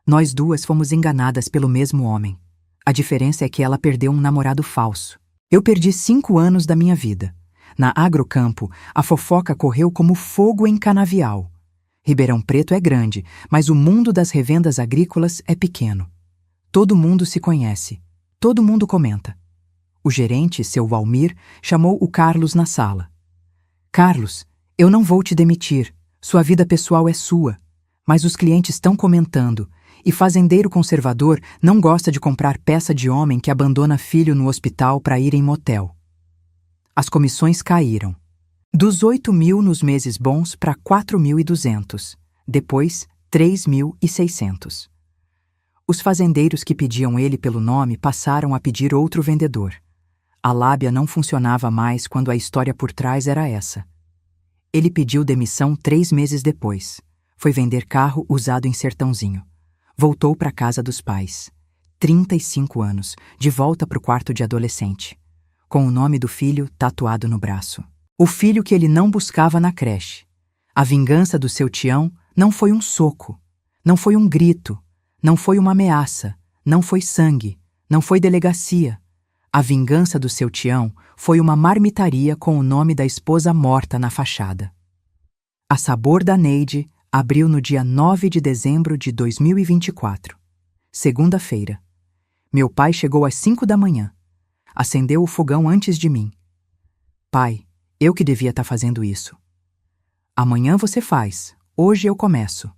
Nós duas fomos enganadas pelo mesmo homem. A diferença é que ela perdeu um namorado falso. Eu perdi 5 anos da minha vida. Na Agrocampo, a fofoca correu como fogo em canavial. Ribeirão Preto é grande, mas o mundo das revendas agrícolas é pequeno. Todo mundo se conhece. Todo mundo comenta. O gerente, seu Valmir, chamou o Carlos na sala. Carlos, eu não vou te demitir. Sua vida pessoal é sua. Mas os clientes estão comentando. E fazendeiro conservador não gosta de comprar peça de homem que abandona filho no hospital para ir em motel. As comissões caíram. Dos 8.000 nos meses bons para 4.200. Depois, 3.600. Os fazendeiros que pediam ele pelo nome passaram a pedir outro vendedor. A lábia não funcionava mais quando a história por trás era essa. Ele pediu demissão 3 meses depois. Foi vender carro usado em Sertãozinho. Voltou para a casa dos pais. 35 anos, de volta para o quarto de adolescente. Com o nome do filho tatuado no braço. O filho que ele não buscava na creche. A vingança do seu Tião não foi um soco. Não foi um grito. Não foi uma ameaça. Não foi sangue. Não foi delegacia. A vingança do seu Tião foi uma marmitaria com o nome da esposa morta na fachada. A Sabor da Neide abriu no dia 9 de dezembro de 2024. Segunda-feira. Meu pai chegou às 5 da manhã. Acendeu o fogão antes de mim. Pai, eu que devia estar fazendo isso. Amanhã você faz. Hoje eu começo.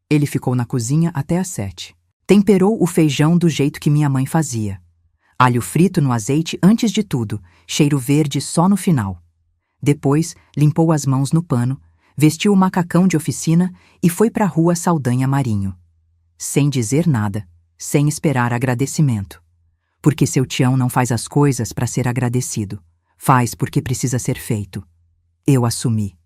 Ele ficou na cozinha até às 7. Temperou o feijão do jeito que minha mãe fazia. Alho frito no azeite antes de tudo, cheiro verde só no final. Depois, limpou as mãos no pano, vestiu o macacão de oficina e foi para a Rua Saldanha Marinho. Sem dizer nada, sem esperar agradecimento. Porque seu Tião não faz as coisas para ser agradecido. Faz porque precisa ser feito. Eu assumi.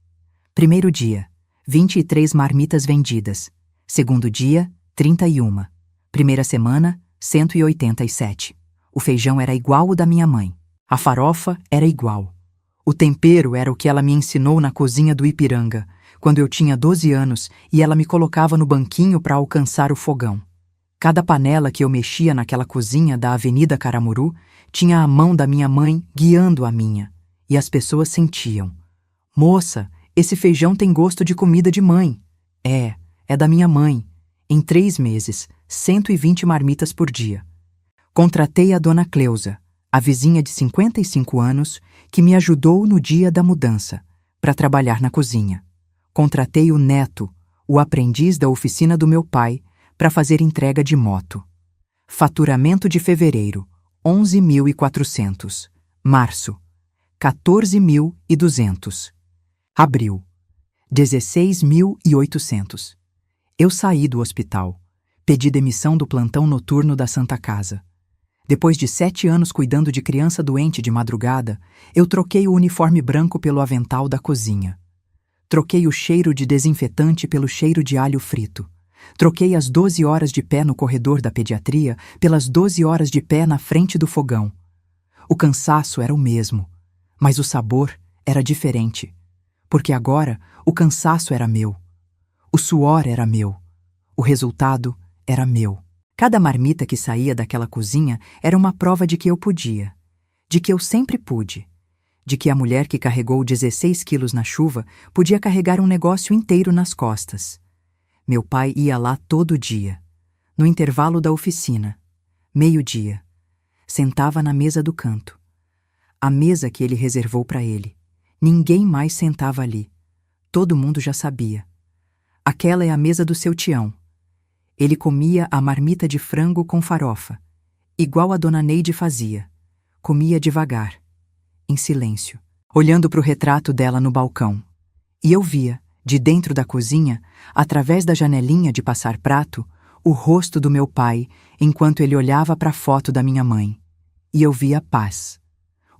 Primeiro dia, 23 marmitas vendidas. Segundo dia, 31. Primeira semana, 187. O feijão era igual ao da minha mãe. A farofa era igual. O tempero era o que ela me ensinou na cozinha do Ipiranga, quando eu tinha 12 anos e ela me colocava no banquinho para alcançar o fogão. Cada panela que eu mexia naquela cozinha da Avenida Caramuru tinha a mão da minha mãe guiando a minha, e as pessoas sentiam. Moça, esse feijão tem gosto de comida de mãe. É da minha mãe. Em 3 meses, 120 marmitas por dia. Contratei a dona Cleusa, a vizinha de 55 anos, que me ajudou no dia da mudança, para trabalhar na cozinha. Contratei o Neto, o aprendiz da oficina do meu pai, para fazer entrega de moto. Faturamento de fevereiro, 11.400. Março, 14.200. Abril, 16.800. Eu saí do hospital. Pedi demissão do plantão noturno da Santa Casa. Depois de 7 anos cuidando de criança doente de madrugada, eu troquei o uniforme branco pelo avental da cozinha. Troquei o cheiro de desinfetante pelo cheiro de alho frito. Troquei as 12 horas de pé no corredor da pediatria pelas 12 horas de pé na frente do fogão. O cansaço era o mesmo, mas o sabor era diferente, porque agora o cansaço era meu. O suor era meu. O resultado era meu. Cada marmita que saía daquela cozinha era uma prova de que eu podia, de que eu sempre pude, de que a mulher que carregou 16 quilos na chuva podia carregar um negócio inteiro nas costas. Meu pai ia lá todo dia, no intervalo da oficina, 12:00. Sentava na mesa do canto. A mesa que ele reservou para ele. Ninguém mais sentava ali. Todo mundo já sabia. Aquela é a mesa do seu Tião. Ele comia a marmita de frango com farofa, igual a dona Neide fazia. Comia devagar, em silêncio, olhando para o retrato dela no balcão. E eu via, de dentro da cozinha, através da janelinha de passar prato, o rosto do meu pai enquanto ele olhava para a foto da minha mãe. E eu via paz.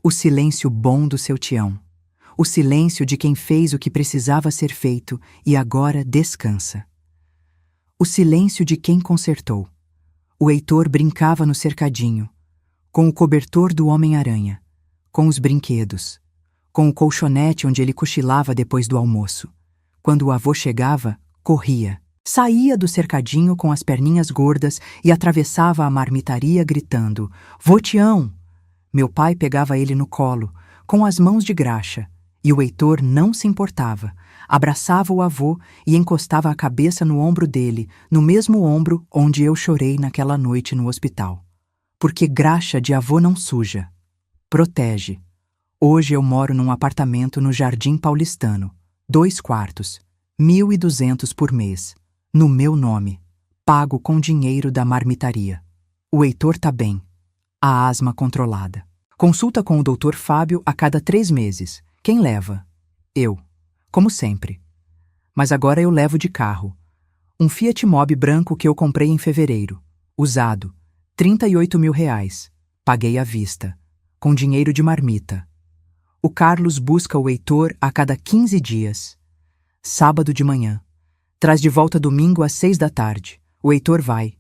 O silêncio bom do seu Tião. O silêncio de quem fez o que precisava ser feito e agora descansa. O silêncio de quem consertou. O Heitor brincava no cercadinho, com o cobertor do Homem-Aranha, com os brinquedos, com o colchonete onde ele cochilava depois do almoço. Quando o avô chegava, corria. Saía do cercadinho com as perninhas gordas e atravessava a marmitaria gritando: "Vô Tião!" Meu pai pegava ele no colo, com as mãos de graxa, e o Heitor não se importava. Abraçava o avô e encostava a cabeça no ombro dele, no mesmo ombro onde eu chorei naquela noite no hospital. Porque graxa de avô não suja. Protege. Hoje eu moro num apartamento no Jardim Paulistano, 2 quartos, 1.200 por mês, no meu nome, pago com dinheiro da marmitaria. O Heitor tá bem. A asma controlada. Consulta com o Dr. Fábio a cada 3 meses. Quem leva? Eu. Como sempre. Mas agora eu levo de carro. Um Fiat Mobi branco que eu comprei em fevereiro. Usado. R$ 38.000. Paguei à vista. Com dinheiro de marmita. O Carlos busca o Heitor a cada 15 dias. Sábado de manhã. Traz de volta domingo às 6 da tarde. O Heitor vai.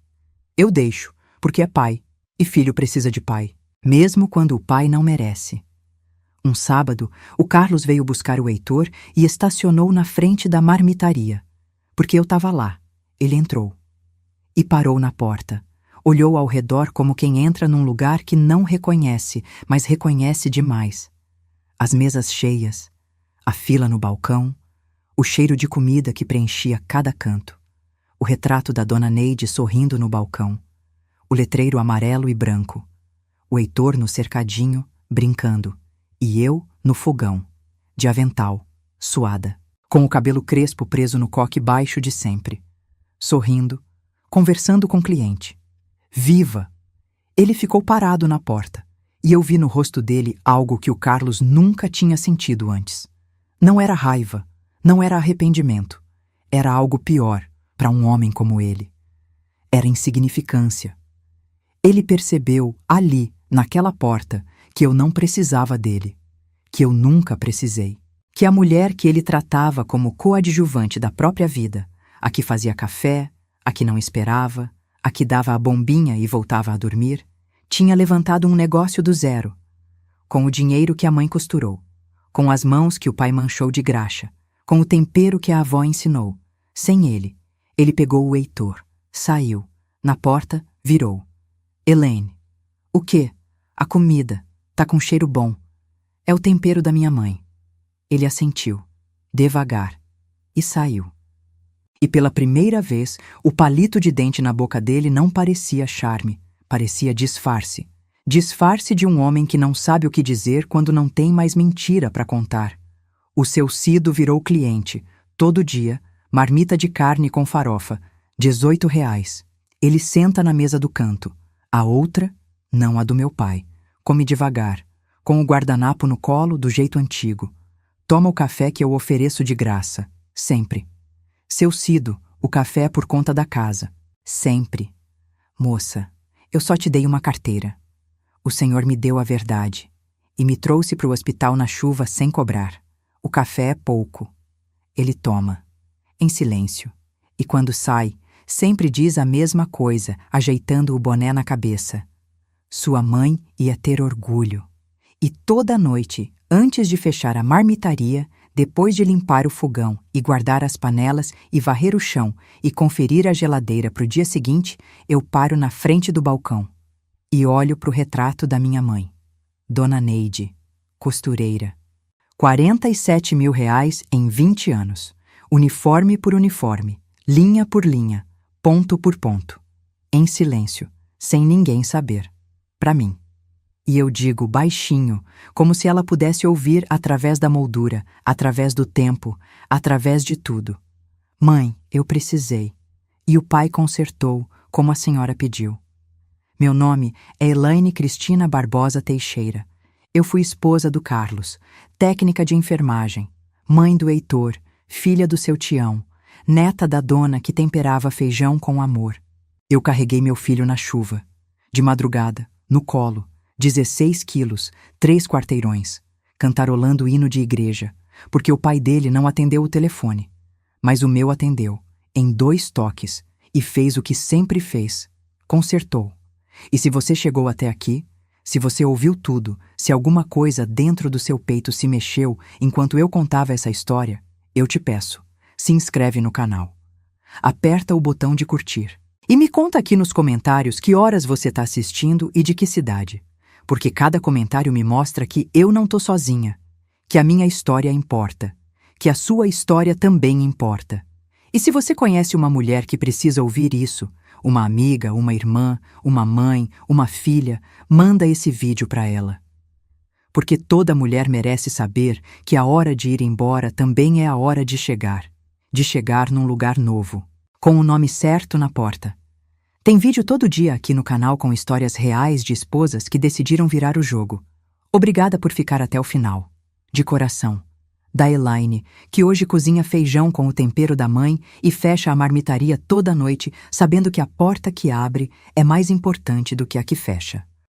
Eu deixo, porque é pai. E filho precisa de pai. Mesmo quando o pai não merece. Um sábado, o Carlos veio buscar o Heitor e estacionou na frente da marmitaria. Porque eu estava lá. Ele entrou. E parou na porta. Olhou ao redor como quem entra num lugar que não reconhece, mas reconhece demais. As mesas cheias, a fila no balcão, o cheiro de comida que preenchia cada canto, o retrato da dona Neide sorrindo no balcão, o letreiro amarelo e branco, o Heitor no cercadinho, brincando, e eu no fogão, de avental, suada, com o cabelo crespo preso no coque baixo de sempre, sorrindo, conversando com o cliente. Viva! Ele ficou parado na porta, e eu vi no rosto dele algo que o Carlos nunca tinha sentido antes. Não era raiva, não era arrependimento. Era algo pior para um homem como ele. Era insignificância. Ele percebeu, ali, naquela porta, que eu não precisava dele, que eu nunca precisei, que a mulher que ele tratava como coadjuvante da própria vida, a que fazia café, a que não esperava, a que dava a bombinha e voltava a dormir, tinha levantado um negócio do zero. com o dinheiro que a mãe costurou, com as mãos que o pai manchou de graxa, com o tempero que a avó ensinou. Sem ele, ele pegou o Heitor, saiu, na porta, virou. Elaine. O quê? A comida. Tá com cheiro bom. É o tempero da minha mãe. Ele assentiu, devagar, e saiu. E pela primeira vez, o palito de dente na boca dele não parecia charme, parecia disfarce. Disfarce de um homem que não sabe o que dizer quando não tem mais mentira para contar. O seu Cido virou cliente, todo dia, marmita de carne com farofa, R$ 18. Ele senta na mesa do canto. A outra, não a do meu pai. Come devagar, com o guardanapo no colo do jeito antigo. Toma o café que eu ofereço de graça, sempre. Seu Cido, o café é por conta da casa. Sempre. Moça, eu só te dei uma carteira. O Senhor me deu a verdade e me trouxe para o hospital na chuva sem cobrar. O café é pouco. Ele toma, em silêncio, e quando sai, sempre diz a mesma coisa, ajeitando o boné na cabeça. Sua mãe ia ter orgulho. E toda noite, antes de fechar a marmitaria, depois de limpar o fogão e guardar as panelas e varrer o chão e conferir a geladeira para o dia seguinte, eu paro na frente do balcão e olho para o retrato da minha mãe, Dona Neide, costureira. R$ 47.000 em 20 anos. Uniforme por uniforme, linha por linha, ponto por ponto. Em silêncio, sem ninguém saber. Para mim. E eu digo baixinho, como se ela pudesse ouvir através da moldura, através do tempo, através de tudo. Mãe, eu precisei. E o pai consertou, como a senhora pediu. Meu nome é Elaine Cristina Barbosa Teixeira. Eu fui esposa do Carlos, técnica de enfermagem, mãe do Heitor, filha do seu Tião, neta da dona que temperava feijão com amor. Eu carreguei meu filho na chuva, de madrugada, no colo, 16 quilos, 3 quarteirões, cantarolando o hino de igreja, porque o pai dele não atendeu o telefone. Mas o meu atendeu, em 2 toques, e fez o que sempre fez, consertou. E se você chegou até aqui, se você ouviu tudo, se alguma coisa dentro do seu peito se mexeu enquanto eu contava essa história, eu te peço, se inscreve no canal. Aperta o botão de curtir. E me conta aqui nos comentários que horas você está assistindo e de que cidade. Porque cada comentário me mostra que eu não tô sozinha, que a minha história importa, que a sua história também importa. E se você conhece uma mulher que precisa ouvir isso, uma amiga, uma irmã, uma mãe, uma filha, manda esse vídeo para ela. Porque toda mulher merece saber que a hora de ir embora também é a hora de chegar num lugar novo, com o nome certo na porta. Tem vídeo todo dia aqui no canal com histórias reais de esposas que decidiram virar o jogo. Obrigada por ficar até o final. De coração. Da Elaine, que hoje cozinha feijão com o tempero da mãe e fecha a marmitaria toda noite, sabendo que a porta que abre é mais importante do que a que fecha.